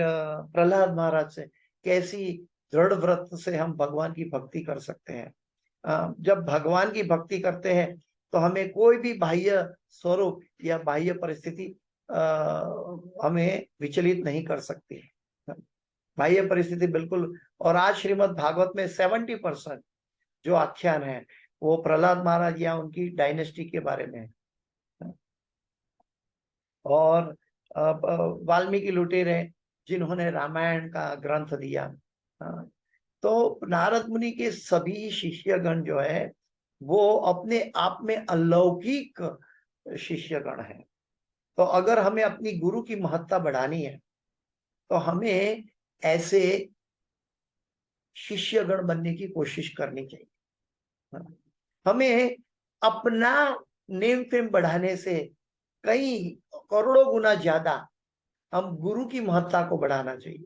प्रहलाद महाराज से कैसी दृढ़ व्रत से हम भगवान की भक्ति कर सकते हैं। जब भगवान की भक्ति करते हैं तो हमें कोई भी बाह्य स्वरूप या बाह्य परिस्थिति हमें विचलित नहीं कर सकती, बाह्य परिस्थिति बिल्कुल। और आज श्रीमद् भागवत में 70% जो आख्यान है वो प्रहलाद महाराज या उनकी डायनेस्टी के बारे में है। और वाल्मीकि लुटेरे जिन्होंने रामायण का ग्रंथ दिया। तो नारद मुनि के सभी शिष्यगण जो है वो अपने आप में अलौकिक शिष्यगण है। तो अगर हमें अपनी गुरु की महत्ता बढ़ानी है तो हमें ऐसे शिष्यगण बनने की कोशिश करनी चाहिए। हमें अपना नेम फेम बढ़ाने से कई करोड़ों गुना ज्यादा हम गुरु की महत्ता को बढ़ाना चाहिए।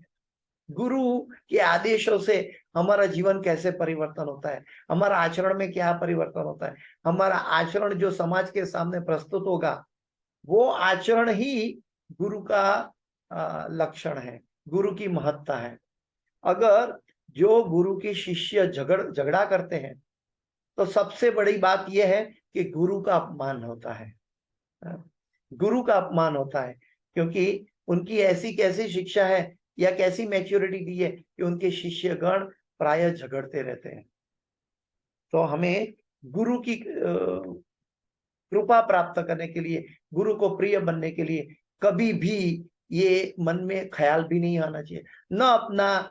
गुरु के आदेशों से हमारा जीवन कैसे परिवर्तन होता है, हमारा आचरण में क्या परिवर्तन होता है, हमारा आचरण जो समाज के सामने प्रस्तुत होगा वो आचरण ही गुरु का लक्षण है, गुरु की महत्ता है। अगर जो गुरु के शिष्य झगड़ा करते हैं तो सबसे बड़ी बात यह है कि गुरु का अपमान होता है, गुरु का अपमान होता है, क्योंकि उनकी ऐसी कैसी शिक्षा है या कैसी मैच्योरिटी दी है कि उनके शिष्यगण प्राय झगड़ते रहते हैं। तो हमें गुरु की कृपा प्राप्त करने के लिए, गुरु को प्रिय बनने के लिए कभी भी ये मन में ख्याल भी नहीं आना चाहिए, न अपना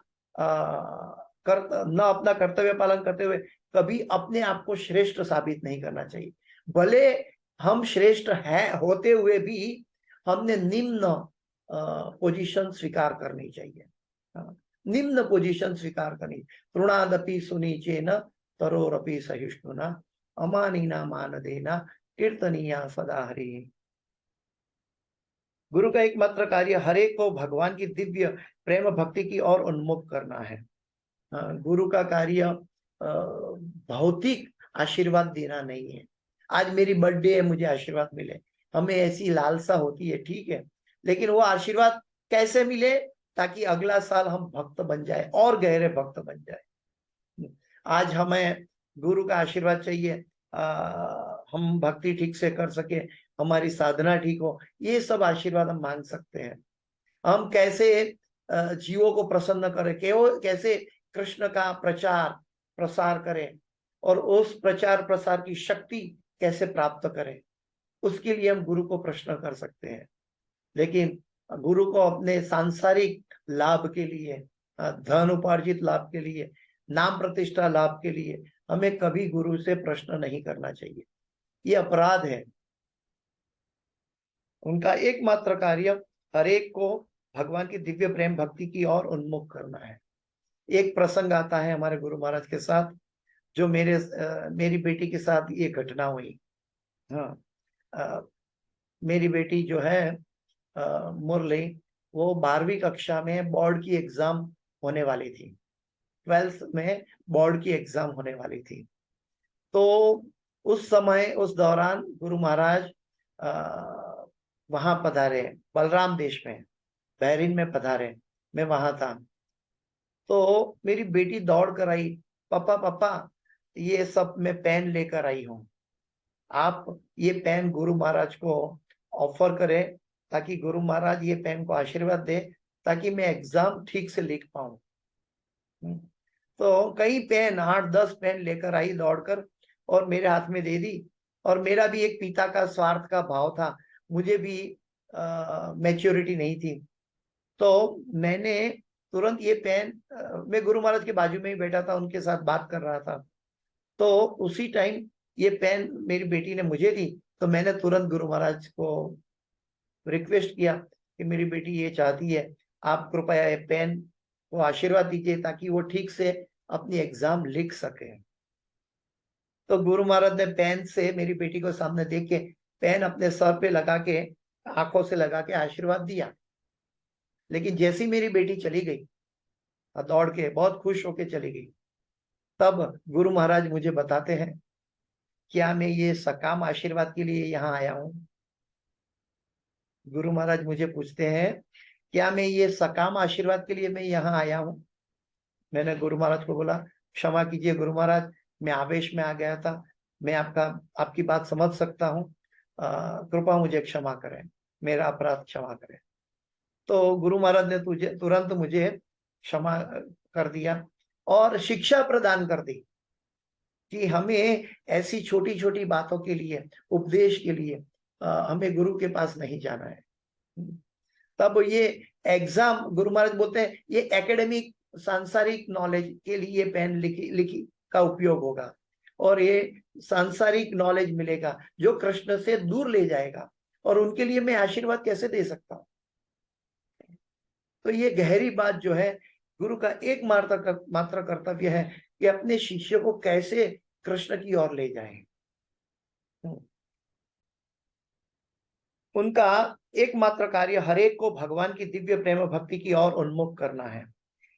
कर्तव्य पालन करते हुए कभी अपने आप को श्रेष्ठ साबित नहीं करना चाहिए। भले हम श्रेष्ठ हैं होते हुए भी हमने निम्न पोजीशन स्वीकार करनी चाहिए, निम्न पोजीशन स्वीकार करनी। तृणादपि सुनीचेन तरोरपि सहिष्णुना अमानिना मान देना कीर्तनीया सदा हरि। गुरु का एकमात्र कार्य हरेक को भगवान की दिव्य प्रेम भक्ति की ओर उन्मुख करना है। गुरु का कार्य भौतिक आशीर्वाद देना नहीं है। आज मेरी बर्थडे है, मुझे आशीर्वाद मिले, हमें ऐसी लालसा होती है, ठीक है, लेकिन वो आशीर्वाद कैसे मिले? ताकि अगला साल हम भक्त बन जाए और गहरे भक्त बन जाए। आज हमें गुरु का आशीर्वाद चाहिए, हम भक्ति ठीक से कर सके, हमारी साधना ठीक हो, ये सब आशीर्वाद हम मांग सकते हैं। हम कैसे जीवों को प्रसन्न करें, कैसे कृष्ण का प्रचार प्रसार करें और उस प्रचार प्रसार की शक्ति कैसे प्राप्त करें, उसके लिए हम गुरु को प्रश्न कर सकते हैं। लेकिन गुरु को अपने सांसारिक लाभ के लिए, धन उपार्जित लाभ के लिए, नाम प्रतिष्ठा लाभ के लिए हमें कभी गुरु से प्रश्न नहीं करना चाहिए, ये अपराध है। उनका एकमात्र कार्य हरेक को भगवान की दिव्य प्रेम भक्ति की ओर उन्मुख करना है। एक प्रसंग आता है हमारे गुरु महाराज के साथ, जो मेरी बेटी के साथ ये घटना हुई। हाँ, मेरी बेटी जो है मुरली, वो 12वीं कक्षा में बोर्ड की एग्जाम होने वाली थी, 12th में बोर्ड की एग्जाम होने वाली थी। तो उस समय, उस दौरान गुरु महाराज वहां पधारे, बलराम देश में, बहरीन में पधारे, मैं वहां था। तो मेरी बेटी दौड़ कर आई, पापा पापा ये सब मैं पेन लेकर आई हूँ, आप ये पेन गुरु महाराज को ऑफर करें, ताकि गुरु महाराज ये पेन को आशीर्वाद दे, ताकि मैं एग्जाम ठीक से लिख पाऊं। तो कई पेन 8-10 पेन लेकर आई दौड़कर और मेरे हाथ में दे दी। और मेरा भी एक पिता का स्वार्थ का भाव था, मुझे भी मैच्योरिटी नहीं थी। तो मैंने तुरंत ये पेन, मैं गुरु महाराज के बाजू में ही बैठा था, उनके साथ बात कर रहा था। तो उसी टाइम ये पेन मेरी बेटी ने मुझे दी, तो मैंने तुरंत गुरु महाराज को रिक्वेस्ट किया कि मेरी बेटी ये चाहती है, आप कृपया ये पेन को आशीर्वाद दीजिए ताकि वो ठीक से अपनी एग्जाम लिख सके। तो गुरु महाराज ने पेन से मेरी बेटी को सामने देख के पेन अपने सर पे लगा के, आंखों से लगा के आशीर्वाद दिया। लेकिन जैसी मेरी बेटी चली गई, दौड़ के बहुत खुश होके चली गई, तब गुरु महाराज मुझे बताते हैं, क्या मैं ये सकाम आशीर्वाद के लिए यहाँ आया हूँ? गुरु महाराज मुझे पूछते हैं, क्या मैं ये सकाम आशीर्वाद के लिए मैं यहाँ आया हूँ? मैंने गुरु महाराज को बोला, क्षमा कीजिए गुरु महाराज, मैं आवेश में आ गया था, मैं आपकी बात समझ सकता हूँ, कृपा मुझे क्षमा करें, मेरा अपराध क्षमा करें। तो गुरु महाराज ने तुरंत मुझे क्षमा कर दिया और शिक्षा प्रदान कर दी कि हमें ऐसी छोटी छोटी बातों के लिए, उपदेश के लिए हमें गुरु के पास नहीं जाना है। तब ये एग्जाम, गुरु महाराज बोलते हैं, ये एकेडमिक सांसारिक नॉलेज के लिए पेन लिखी का उपयोग होगा, और ये सांसारिक नॉलेज मिलेगा जो कृष्ण से दूर ले जाएगा, और उनके लिए मैं आशीर्वाद कैसे दे सकता हूँ? तो ये गहरी बात जो है, गुरु का मात्र कर्तव्य है कि अपने शिष्य को कैसे कृष्ण की ओर ले जाए। उनका एकमात्र कार्य हरेक को भगवान की दिव्य प्रेम भक्ति की ओर उन्मुख करना है।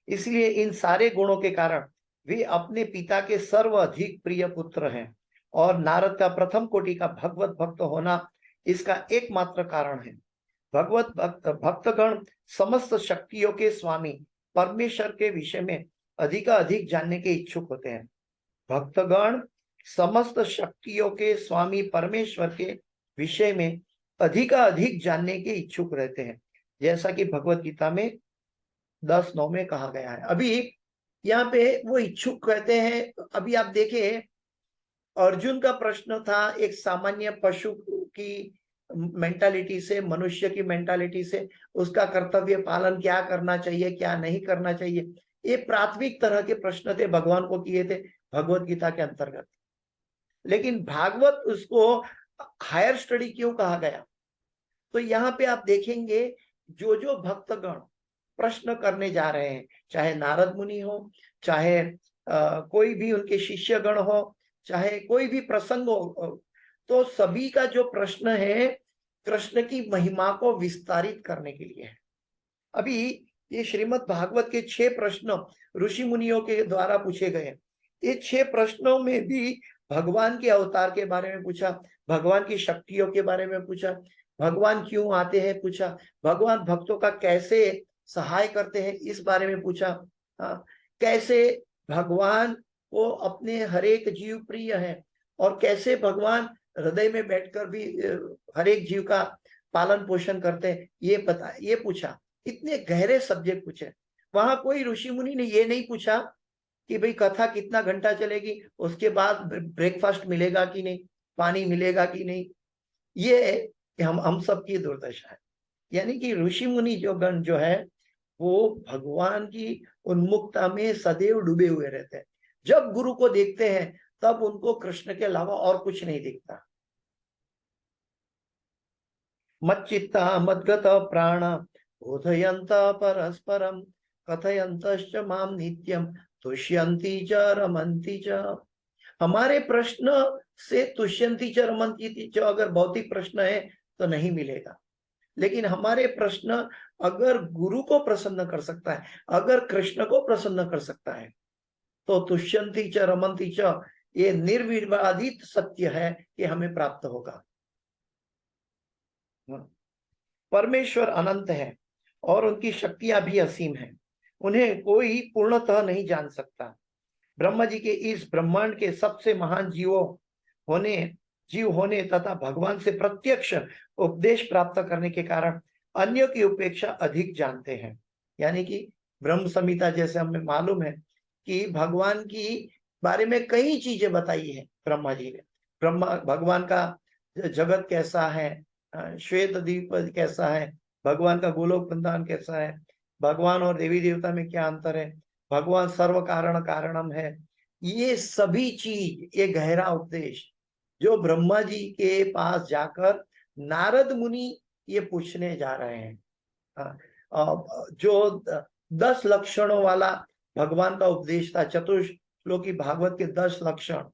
इसलिए इन सारे गुणों के कारण वे अपने पिता के सर्वाधिक प्रिय पुत्र हैं, और नारद का प्रथम कोटि का भगवत भक्त होना इसका एकमात्र कारण है। भगवत भक्तगण समस्त शक्तियों के स्वामी परमेश्वर के विषय में अधिक जानने के इच्छुक होते हैं। भक्तगण समस्त शक्तियों के स्वामी परमेश्वर के विषय में अधिक जानने के इच्छुक रहते हैं, जैसा कि भगवत गीता में 10:9 में कहा गया है। अभी यहाँ पे वो इच्छुक कहते हैं। अभी आप देखें, अर्जुन का प्रश्न था एक सामान्य पशु की मेंटालिटी से, मनुष्य की मेंटालिटी से, उसका कर्तव्य पालन क्या करना चाहिए, क्या नहीं करना चाहिए, ये प्राथमिक तरह के प्रश्न थे, भगवान को किए थे भगवत गीता के अंतर्गत। लेकिन भागवत उसको हायर स्टडी क्यों कहा गया? तो यहाँ पे आप देखेंगे, जो भक्तगण प्रश्न करने जा रहे हैं, चाहे नारद मुनि हो, चाहे कोई भी उनके शिष्यगण हो, चाहे कोई भी प्रसंग हो, तो सभी का जो प्रश्न है कृष्ण की महिमा को विस्तारित करने के लिए है। अभी ये श्रीमद् भागवत के 6 प्रश्न ऋषि मुनियों के द्वारा पूछे गए। ये 6 प्रश्नों में भी भगवान के अवतार के बारे में पूछा, भगवान की शक्तियों के बारे में पूछा, भगवान क्यों आते हैं पूछा, भगवान भक्तों का कैसे सहाय करते हैं इस बारे में पूछा, कैसे भगवान को अपने हरेक जीव प्रिय है, और कैसे भगवान हृदय में बैठकर भी हरेक जीव का पालन पोषण करते हैं, ये पूछा। इतने गहरे सब्जेक्ट पूछे। वहां कोई ऋषि मुनि ने ये नहीं पूछा कि भाई कथा कितना घंटा चलेगी, उसके बाद ब्रेकफास्ट मिलेगा कि नहीं, पानी मिलेगा कि नहीं। ये हम सबकी दुर्दशा है। यानी कि ऋषि मुनि जो गण जो है, वो भगवान की उन्मुखता में सदैव डूबे हुए रहते हैं। जब गुरु को देखते हैं तब उनको कृष्ण के अलावा और कुछ नहीं दिखता। मच्चित्ता मद्गत प्राण बोधयंत परस्परम कथयंतश्च माम नित्यम तुष्यन्ति च रमन्ति च। हमारे प्रश्न से तुष्यन्ति च रमन्ति च अगर भौतिक प्रश्न है तो नहीं मिलेगा, लेकिन हमारे प्रश्न अगर गुरु को प्रसन्न कर सकता है, अगर कृष्ण को प्रसन्न कर सकता है, तो तुष्यन्ति च रमन्ति च ये निर्विवादित सत्य है कि हमें प्राप्त होगा। परमेश्वर अनंत है और उनकी शक्तियां भी असीम हैं, उन्हें कोई पूर्णतः नहीं जान सकता। ब्रह्मा जी के इस ब्रह्मांड के सबसे महान जीवों होने जीव होने तथा भगवान से प्रत्यक्ष उपदेश प्राप्त करने के कारण अन्यों की उपेक्षा अधिक जानते हैं। यानी कि ब्रह्म संहिता जैसे हमें मालूम है कि भगवान की बारे में कई चीजें बताई है ब्रह्मा जी ने। ब्रह्मा भगवान का जगत कैसा है, श्वेत द्वीप कैसा है, भगवान का गोलोक वृंदावन कैसा है, भगवान और देवी देवता में क्या अंतर है, भगवान सर्व कारण कारणम है। ये सभी चीज, ये गहरा उपदेश जो ब्रह्मा जी के पास जाकर नारद मुनि ये पूछने जा रहे हैं। जो 10 लक्षणों वाला भगवान का उपदेश था, चतुश्लोकी भागवत के 10 लक्षण,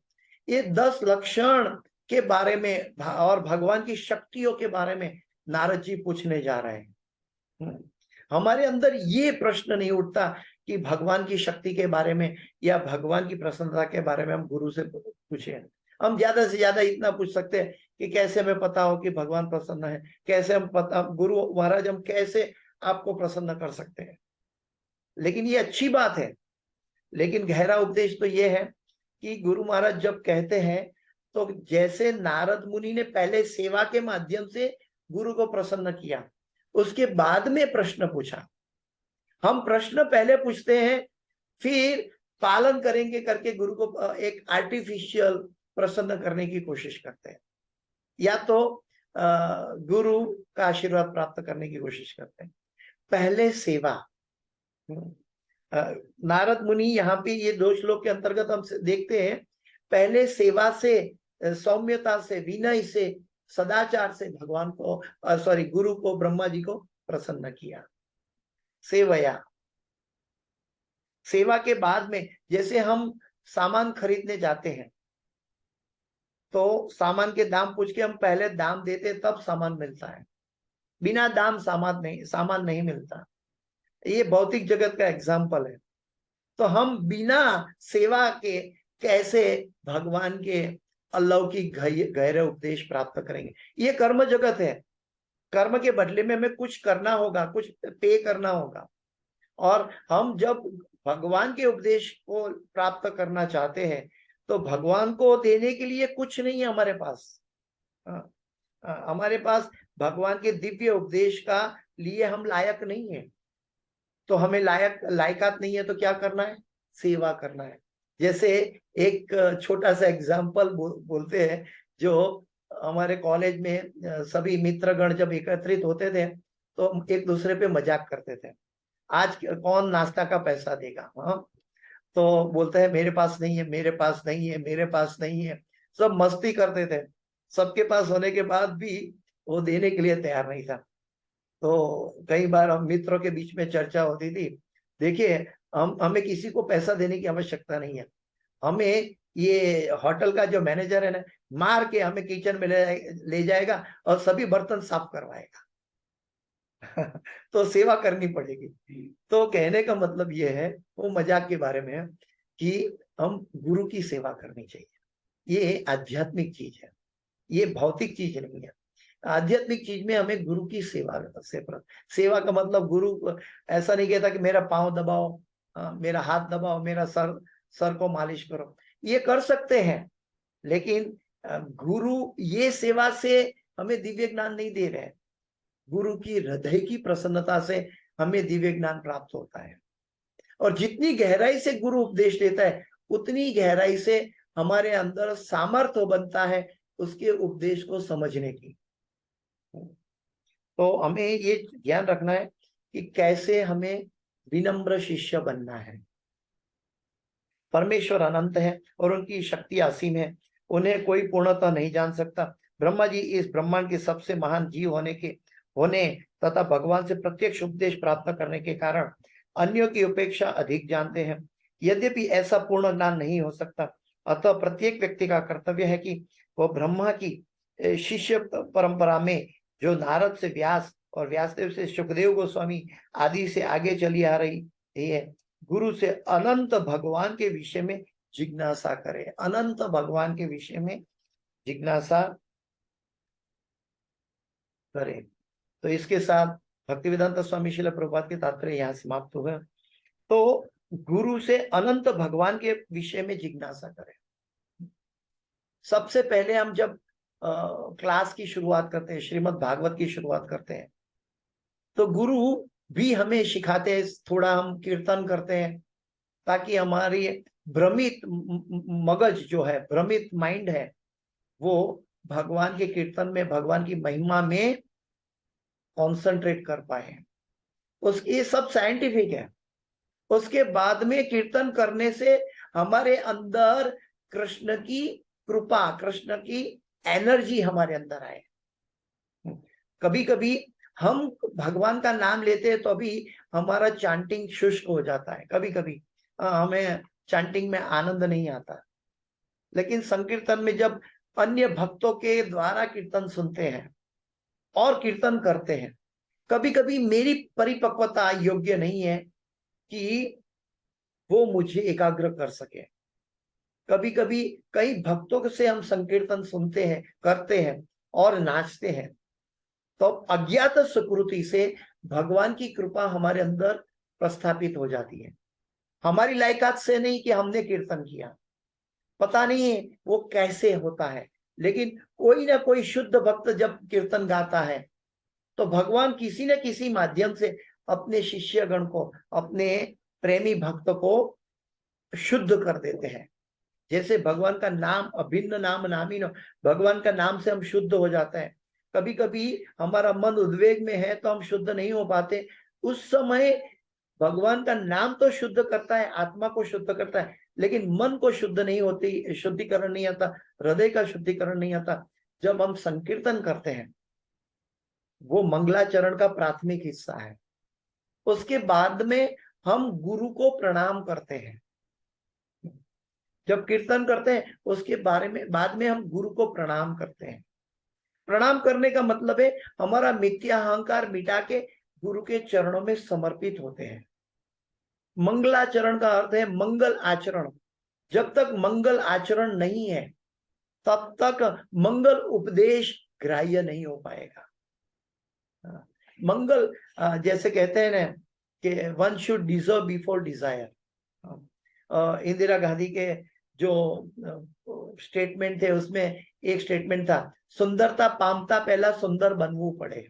ये 10 लक्षण के बारे में और भगवान की शक्तियों के बारे में नारद जी पूछने जा रहे हैं। हमारे अंदर ये प्रश्न नहीं उठता कि भगवान की शक्ति के बारे में या भगवान की प्रसन्नता के बारे में हम गुरु से पूछे। हम ज्यादा से ज्यादा इतना पूछ सकते हैं कि कैसे हमें पता हो कि भगवान प्रसन्न है, कैसे हम पता, गुरु महाराज हम कैसे आपको प्रसन्न कर सकते हैं। लेकिन ये अच्छी बात है, लेकिन गहरा उपदेश तो ये है कि गुरु महाराज जब कहते हैं तो जैसे नारद मुनि ने पहले सेवा के माध्यम से गुरु को प्रसन्न किया, उसके बाद में प्रश्न पूछा। हम प्रश्न पहले पूछते हैं, फिर पालन करेंगे करके गुरु को एक आर्टिफिशियल प्रसन्न करने की कोशिश करते हैं, या तो गुरु का आशीर्वाद प्राप्त करने की कोशिश करते हैं। पहले सेवा। नारद मुनि यहाँ पे ये 2 श्लोक के अंतर्गत हम देखते हैं, पहले सेवा से, सौम्यता से, विनय से, सदाचार से भगवान को गुरु को, ब्रह्मा जी को प्रसन्न किया। सेवया, सेवा के बाद में जैसे हम सामान खरीदने जाते हैं तो सामान के दाम पूछ के हम पहले दाम देते तब सामान मिलता है, बिना दाम सामान नहीं मिलता। ये भौतिक जगत का एग्जाम्पल है। तो हम बिना सेवा के कैसे भगवान के अलौकिक गहरे उपदेश प्राप्त करेंगे। ये कर्म जगत है, कर्म के बदले में हमें कुछ करना होगा, कुछ पे करना होगा। और हम जब भगवान के उपदेश को प्राप्त करना चाहते हैं तो भगवान को देने के लिए कुछ नहीं है हमारे पास। हमारे पास भगवान के दिव्य उपदेश का लिए हम लायक नहीं है, तो हमें लायकात नहीं है तो क्या करना है? सेवा करना है। जैसे एक छोटा सा एग्जाम्पल बोलते हैं, जो हमारे कॉलेज में सभी मित्रगण जब एकत्रित होते थे तो एक दूसरे पे मजाक करते थे, आज कौन नाश्ता का पैसा देगा। हाँ, तो बोलते हैं मेरे पास नहीं है, मेरे पास नहीं है, मेरे पास नहीं है। सब मस्ती करते थे, सबके पास होने के बाद भी वो देने के लिए तैयार नहीं था। तो कई बार हम मित्रों के बीच में चर्चा होती थी, देखिए हमें किसी को पैसा देने की आवश्यकता नहीं है, हमें ये होटल का जो मैनेजर है ना, मार के हमें किचन में ले जाएगा और सभी बर्तन साफ करवाएगा। तो सेवा करनी पड़ेगी। तो कहने का मतलब ये है, वो मजाक के बारे में है कि हम गुरु की सेवा करनी चाहिए। ये आध्यात्मिक चीज है, ये भौतिक चीज नहीं है। आध्यात्मिक चीज में हमें गुरु की सेवा का मतलब गुरु ऐसा नहीं कहता कि मेरा पांव दबाओ, मेरा हाथ दबाओ, मेरा सर को मालिश करो। ये कर सकते हैं, लेकिन गुरु ये सेवा से हमें दिव्य ज्ञान नहीं दे रहे हैं। गुरु की हृदय की प्रसन्नता से हमें दिव्य ज्ञान प्राप्त होता है। और जितनी गहराई से गुरु उपदेश देता है, उतनी गहराई से हमारे अंदर सामर्थ्य बनता है उसके उपदेश को समझने की। तो हमें ये ध्यान रखना है कि कैसे हमें विनम्र शिष्य बनना है। परमेश्वर अनंत है और उनकी शक्ति असीम है, उन्हें कोई पूर्णतः नहीं जान सकता। ब्रह्मा जी इस ब्रह्मांड के सबसे महान जीव होने तथा भगवान से प्रत्यक्ष उपदेश प्राप्त करने के कारण अन्यों की उपेक्षा अधिक जानते हैं। यद्यपि ऐसा पूर्ण ज्ञान नहीं हो सकता, अतः प्रत्येक व्यक्ति का कर्तव्य है कि वह ब्रह्मा की शिष्य परंपरा में, जो नारद से व्यास और व्यासदेव से सुखदेव गोस्वामी आदि से आगे चली आ रही है, गुरु से अनंत भगवान के विषय में जिज्ञासा करे। अनंत भगवान के विषय में जिज्ञासा करे। तो इसके साथ भक्तिवेदांत स्वामी श्रील प्रभुपाद के तात्पर्य यहाँ समाप्त हुए। तो गुरु से अनंत भगवान के विषय में जिज्ञासा करें। सबसे पहले हम जब क्लास की शुरुआत करते हैं, श्रीमद् भागवत की शुरुआत करते हैं, तो गुरु भी हमें सिखाते हैं, थोड़ा हम कीर्तन करते हैं ताकि हमारी भ्रमित मगज जो है, भ्रमित माइंड है, वो भगवान के कीर्तन में, भगवान की महिमा में कॉन्सेंट्रेट कर पाए। ये सब साइंटिफिक है। उसके बाद में कीर्तन करने से हमारे अंदर कृष्ण की कृपा, कृष्ण की एनर्जी हमारे अंदर आए। कभी कभी हम भगवान का नाम लेते हैं तो अभी हमारा चांटिंग शुष्क हो जाता है, कभी कभी हमें चांटिंग में आनंद नहीं आता। लेकिन संकीर्तन में जब अन्य भक्तों के द्वारा कीर्तन सुनते हैं और कीर्तन करते हैं, कभी कभी मेरी परिपक्वता योग्य नहीं है कि वो मुझे एकाग्र कर सके। कभी कभी कई भक्तों से हम संकीर्तन सुनते हैं, करते हैं और नाचते हैं, तो अज्ञात सुकृति से भगवान की कृपा हमारे अंदर प्रस्थापित हो जाती है। हमारी लायकात से नहीं कि हमने कीर्तन किया, पता नहीं वो कैसे होता है, लेकिन कोई ना कोई शुद्ध भक्त जब कीर्तन गाता है तो भगवान किसी न किसी माध्यम से अपने शिष्यगण को, अपने प्रेमी भक्त को शुद्ध कर देते हैं। जैसे भगवान का नाम, अभिन्न नाम नामीनो, भगवान का नाम से हम शुद्ध हो जाते हैं। कभी कभी हमारा मन उद्वेग में है तो हम शुद्ध नहीं हो पाते, उस समय भगवान का नाम तो शुद्ध करता है, आत्मा को शुद्ध करता है, लेकिन मन को शुद्ध नहीं होती, शुद्धिकरण नहीं आता, हृदय का शुद्धिकरण नहीं आता। जब हम संकीर्तन करते हैं, वो मंगलाचरण का प्राथमिक हिस्सा है। उसके बाद में हम गुरु को प्रणाम करते हैं। जब कीर्तन करते हैं उसके बाद में हम गुरु को प्रणाम करते हैं। प्रणाम करने का मतलब है हमारा मिथ्या अहंकार मिटा के गुरु के चरणों में समर्पित होते हैं। मंगलाचरण का अर्थ है मंगल आचरण। जब तक मंगल आचरण नहीं है तब तक मंगल उपदेश ग्राह्य नहीं हो पाएगा। मंगल, जैसे कहते हैं ना कि one should deserve before desire. Indira Gandhi के जो स्टेटमेंट थे उसमें एक स्टेटमेंट था, सुंदरता पामता पहला सुंदर बनवू पड़े।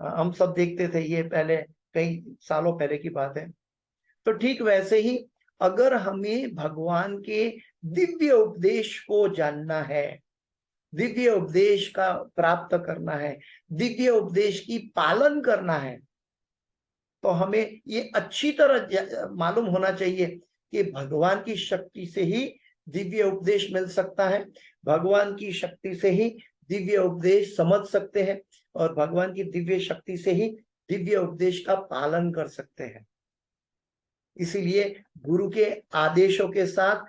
हम सब देखते थे ये, पहले कई सालों पहले की बात है। तो ठीक वैसे ही अगर हमें भगवान के दिव्य उपदेश को जानना है, दिव्य उपदेश का प्राप्त करना है, दिव्य उपदेश की पालन करना है, तो हमें ये अच्छी तरह मालूम होना चाहिए कि भगवान की शक्ति से ही दिव्य उपदेश मिल सकता है, भगवान की शक्ति से ही दिव्य उपदेश समझ सकते हैं और भगवान की दिव्य शक्ति से ही दिव्य उपदेश का पालन कर सकते हैं। इसीलिए गुरु के आदेशों के साथ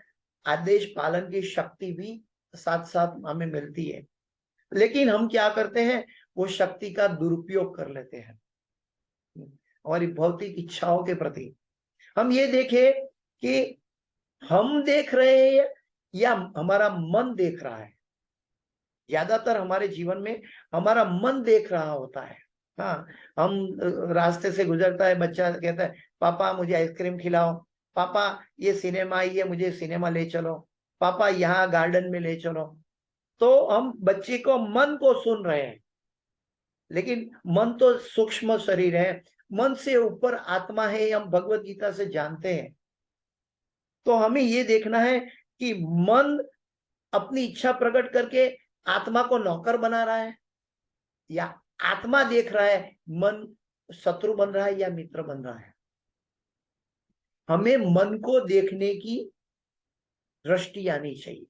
आदेश पालन की शक्ति भी साथ साथ हमें मिलती है। लेकिन हम क्या करते हैं, वो शक्ति का दुरुपयोग कर लेते हैं हमारी भौतिक इच्छाओं के प्रति। हम ये देखें कि हम देख रहे हैं या हमारा मन देख रहा है। ज्यादातर हमारे जीवन में हमारा मन देख रहा होता है। हाँ, हम रास्ते से गुजरता है, बच्चा कहता है पापा मुझे आइसक्रीम खिलाओ, पापा ये सिनेमा आई है मुझे सिनेमा ले चलो, पापा यहाँ गार्डन में ले चलो। तो हम बच्चे को, मन को सुन रहे हैं, लेकिन मन तो सूक्ष्म शरीर है, मन से ऊपर आत्मा है, हम भगवत गीता से जानते हैं। तो हमें ये देखना है कि मन अपनी इच्छा प्रकट करके आत्मा को नौकर बना रहा है या आत्मा देख रहा है मन शत्रु बन रहा है या मित्र बन रहा है। हमें मन को देखने की दृष्टि आनी चाहिए।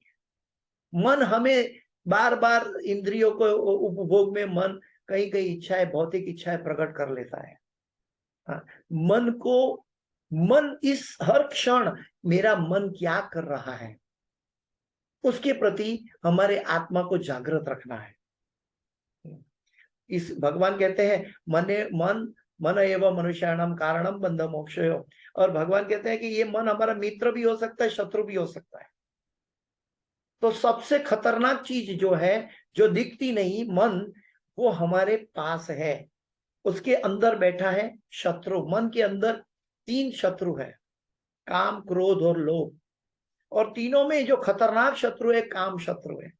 मन हमें बार बार इंद्रियों को उपभोग में मन कई कई इच्छाएं, भौतिक इच्छाएं प्रकट कर लेता है। हाँ, मन इस हर क्षण मेरा मन क्या कर रहा है उसके प्रति हमारे आत्मा को जागृत रखना है। इस भगवान कहते हैं मन एवं मनुष्याणाम कारणम बंध मोक्षयो, और भगवान कहते हैं कि ये मन हमारा मित्र भी हो सकता है, शत्रु भी हो सकता है। तो सबसे खतरनाक चीज जो है, जो दिखती नहीं, मन, वो हमारे पास है। उसके अंदर बैठा है शत्रु। मन के अंदर 3 शत्रु है, काम, क्रोध और लोभ। और तीनों में जो खतरनाक शत्रु है काम शत्रु है।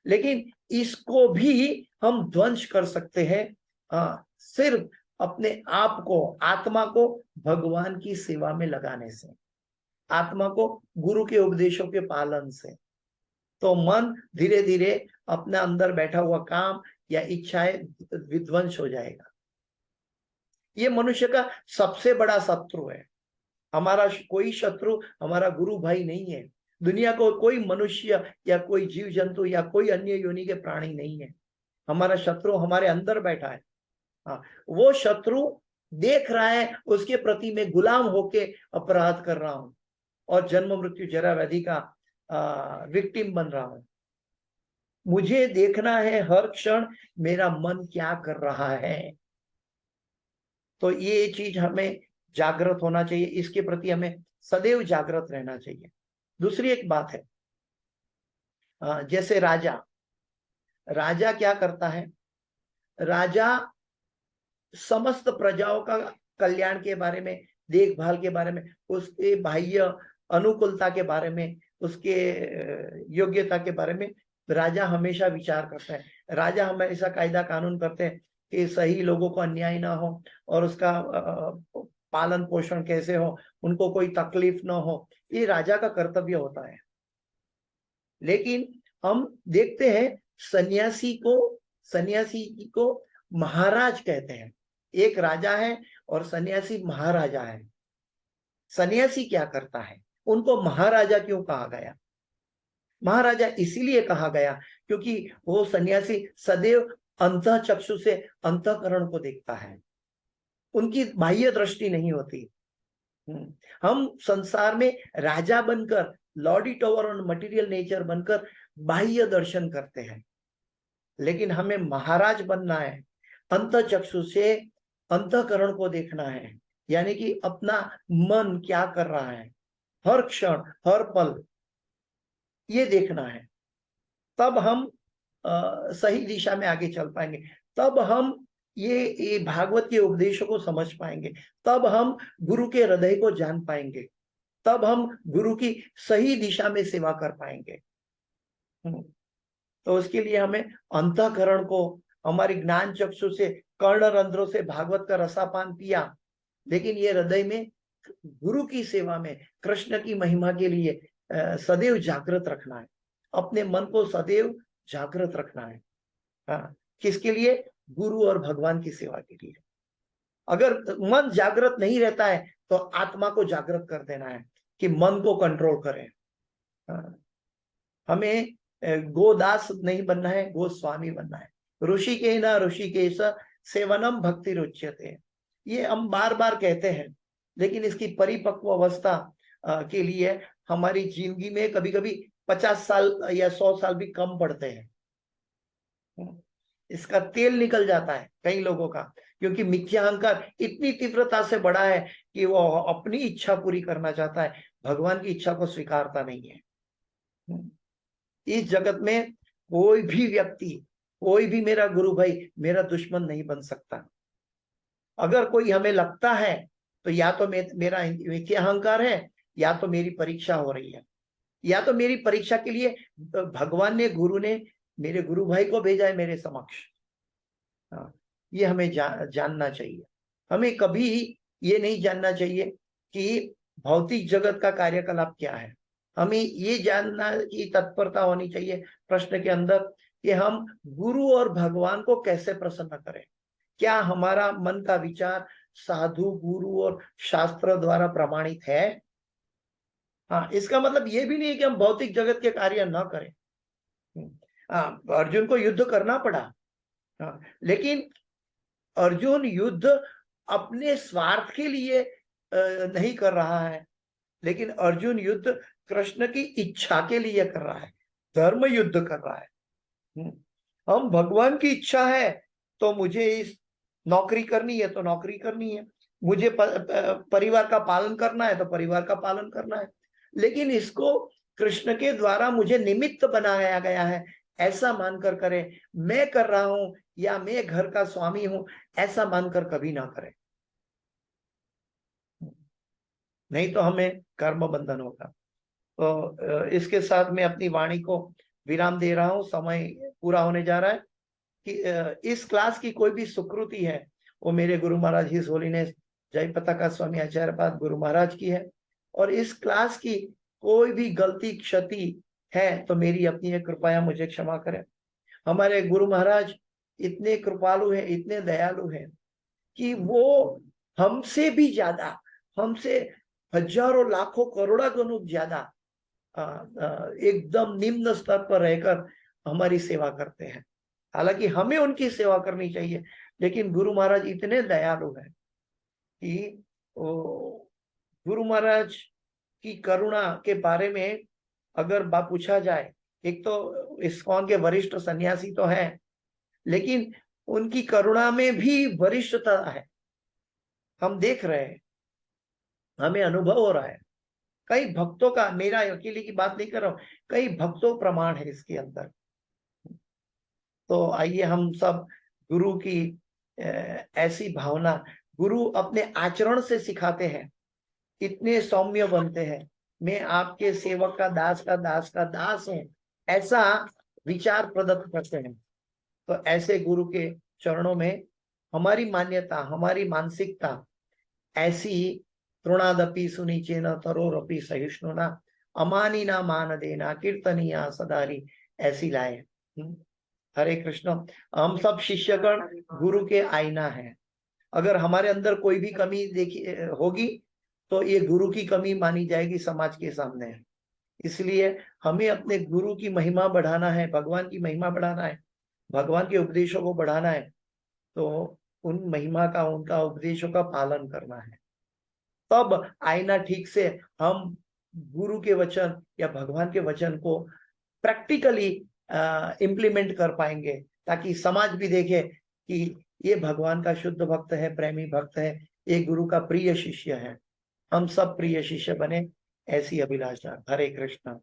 लेकिन इसको भी हम ध्वंस कर सकते हैं सिर्फ अपने आप को, आत्मा को भगवान की सेवा में लगाने से, आत्मा को गुरु के उपदेशों के पालन से। तो मन धीरे धीरे अपने अंदर बैठा हुआ काम या इच्छाएं विध्वंस हो जाएगा। ये मनुष्य का सबसे बड़ा शत्रु है। हमारा कोई शत्रु हमारा गुरु भाई नहीं है। दुनिया को कोई मनुष्य या कोई जीव जंतु या कोई अन्य योनि के प्राणी नहीं है। हमारा शत्रु हमारे अंदर बैठा है। हाँ, वो शत्रु देख रहा है, उसके प्रति मैं गुलाम होके अपराध कर रहा हूं और जन्म मृत्यु जरा व्याधि का विक्टिम बन रहा हूं। मुझे देखना है हर क्षण मेरा मन क्या कर रहा है। तो ये चीज हमें जागृत होना चाहिए, इसके प्रति हमें सदैव जागृत रहना चाहिए। दूसरी एक बात है, जैसे राजा राजा क्या करता है, राजा समस्त प्रजाओं का कल्याण के बारे में, देखभाल के बारे में, उसके बाह्य अनुकूलता के बारे में, उसके योग्यता के बारे में राजा हमेशा विचार करता है। राजा हमेशा कायदा कानून करते हैं कि सही लोगों को अन्याय ना हो और उसका पालन पोषण कैसे हो, उनको कोई तकलीफ ना हो, ये राजा का कर्तव्य होता है। लेकिन हम देखते हैं सन्यासी को महाराज कहते हैं। एक राजा है और सन्यासी महाराजा है। सन्यासी क्या करता है, उनको महाराजा क्यों कहा गया? महाराजा इसीलिए कहा गया क्योंकि वो सन्यासी सदैव अंतः चक्षु से अंतःकरण को देखता है, उनकी बाह्य दृष्टि नहीं होती। हम संसार में राजा बनकर, लॉर्डी टॉवर और मटेरियल नेचर बनकर बाह्य दर्शन करते हैं, लेकिन हमें महाराज बनना है। अंतः चक्षु से अंतःकरण को देखना है, यानी कि अपना मन क्या कर रहा है हर क्षण हर पल, ये देखना है। तब हम सही दिशा में आगे चल पाएंगे। तब हम ये भागवत के उपदेशों को समझ पाएंगे। तब हम गुरु के हृदय को जान पाएंगे। तब हम गुरु की सही दिशा में सेवा कर पाएंगे। तो उसके लिए हमें अंतःकरण को, हमारी ज्ञान चक्षु से, कर्ण रंध्रों से भागवत का रसापान पिया, लेकिन ये हृदय में गुरु की सेवा में, कृष्ण की महिमा के लिए सदैव जागृत रखना है। अपने मन को सदैव जागृत रखना है। किसके लिए? गुरु और भगवान की सेवा के लिए। अगर मन जागृत नहीं रहता है तो आत्मा को जागृत कर देना है कि मन को कंट्रोल करें। हमें गोदास नहीं बनना है, गोस्वामी बनना है। ऋषिकेश ऋषिकेश सेवनम भक्ति रुच्यते, ये हम बार बार कहते हैं, लेकिन इसकी परिपक्व अवस्था के लिए हमारी जिंदगी में कभी कभी 50 साल या 100 साल भी कम पड़ते हैं। इसका तेल निकल जाता है कई लोगों का, क्योंकि मिथ्या अहंकार इतनी तीव्रता से बढ़ा है कि वो अपनी इच्छा पूरी करना चाहता है, भगवान की इच्छा को स्वीकारता नहीं है। इस जगत में कोई भी व्यक्ति, कोई भी मेरा गुरु भाई मेरा दुश्मन नहीं बन सकता। अगर कोई हमें लगता है तो या तो मेरा मिथ्या अहंकार है, या तो मेरी परीक्षा हो रही है, या तो मेरी परीक्षा के लिए भगवान ने, गुरु ने मेरे गुरु भाई को भेजा है मेरे समक्ष। ये हमें जानना चाहिए। हमें कभी ये नहीं जानना चाहिए कि भौतिक जगत का कार्यकलाप क्या है। हमें ये जानना की तत्परता होनी चाहिए प्रश्न के अंदर कि हम गुरु और भगवान को कैसे प्रसन्न करें। क्या हमारा मन का विचार साधु, गुरु और शास्त्र द्वारा प्रमाणित है? हाँ, इसका मतलब ये भी नहीं है कि हम भौतिक जगत के कार्य न करें। अर्जुन को युद्ध करना पड़ा, लेकिन अर्जुन युद्ध अपने स्वार्थ के लिए नहीं कर रहा है, लेकिन अर्जुन युद्ध कृष्ण की इच्छा के लिए कर रहा है, धर्म युद्ध कर रहा है। हम भगवान की इच्छा है तो मुझे इस नौकरी करनी है तो नौकरी करनी है, मुझे परिवार का पालन करना है तो परिवार का पालन करना है, लेकिन इसको कृष्ण के द्वारा मुझे निमित्त बनाया गया है ऐसा मानकर करें। मैं कर रहा हूं या मैं घर का स्वामी हूं ऐसा मानकर कभी ना करें, नहीं तो हमें कर्म बंधन होगा। तो इसके साथ में अपनी वाणी को विराम दे रहा हूँ, समय पूरा होने जा रहा है। कि इस क्लास की कोई भी सुकृति है वो मेरे गुरु महाराज हिज होलीनेस जय पताका स्वामी आचार्यपाद गुरु महाराज की है, और इस क्लास की कोई भी गलती क्षति है तो मेरी अपनी है, कृपया मुझे क्षमा करें। हमारे गुरु महाराज इतने कृपालु हैं, इतने दयालु हैं कि वो हमसे भी ज्यादा, हमसे हजारों लाखों करोड़ों गुना ज्यादा एकदम निम्न स्तर पर रहकर हमारी सेवा करते हैं। हालांकि हमें उनकी सेवा करनी चाहिए, लेकिन गुरु महाराज इतने दयालु हैं कि गुरु महाराज की करुणा के बारे में अगर बात पूछा जाए, एक तो इस्कॉन के वरिष्ठ सन्यासी तो हैं, लेकिन उनकी करुणा में भी वरिष्ठता है। हम देख रहे हैं, हमें अनुभव हो रहा है। कई भक्तों का, मेरा अकेले की बात नहीं कर रहा हूं, कई भक्तों प्रमाण है इसके अंदर। तो आइए हम सब गुरु की ऐसी भावना, गुरु अपने आचरण से सिखाते हैं, इतने सौम्य बनते हैं। मैं आपके सेवक का दास का दास का दास हूं, ऐसा विचार प्रदत्त करते हैं। तो ऐसे गुरु के चरणों में हमारी मान्यता, हमारी मानसिकता ऐसी, तृणादपि सुनिचेन तरोरपि सहिष्णुना अमानिना मान देना कीर्तनिया सदारी, ऐसी लाए। हरे कृष्ण। हम सब शिष्यगण गुरु के आईना हैं। अगर हमारे अंदर कोई भी कमी देखी होगी तो ये गुरु की कमी मानी जाएगी समाज के सामने। इसलिए हमें अपने गुरु की महिमा बढ़ाना है, भगवान की महिमा बढ़ाना है, भगवान के उपदेशों को बढ़ाना है। तो उन महिमा का, उनका उपदेशों का पालन करना है, तब आईना ठीक से हम गुरु के वचन या भगवान के वचन को प्रैक्टिकली इम्प्लीमेंट कर पाएंगे, ताकि समाज भी देखे कि ये भगवान का शुद्ध भक्त है, प्रेमी भक्त है, ये गुरु का प्रिय शिष्य है। हम सब प्रिय शिष्य बने, ऐसी अभिलाषा। हरे कृष्ण।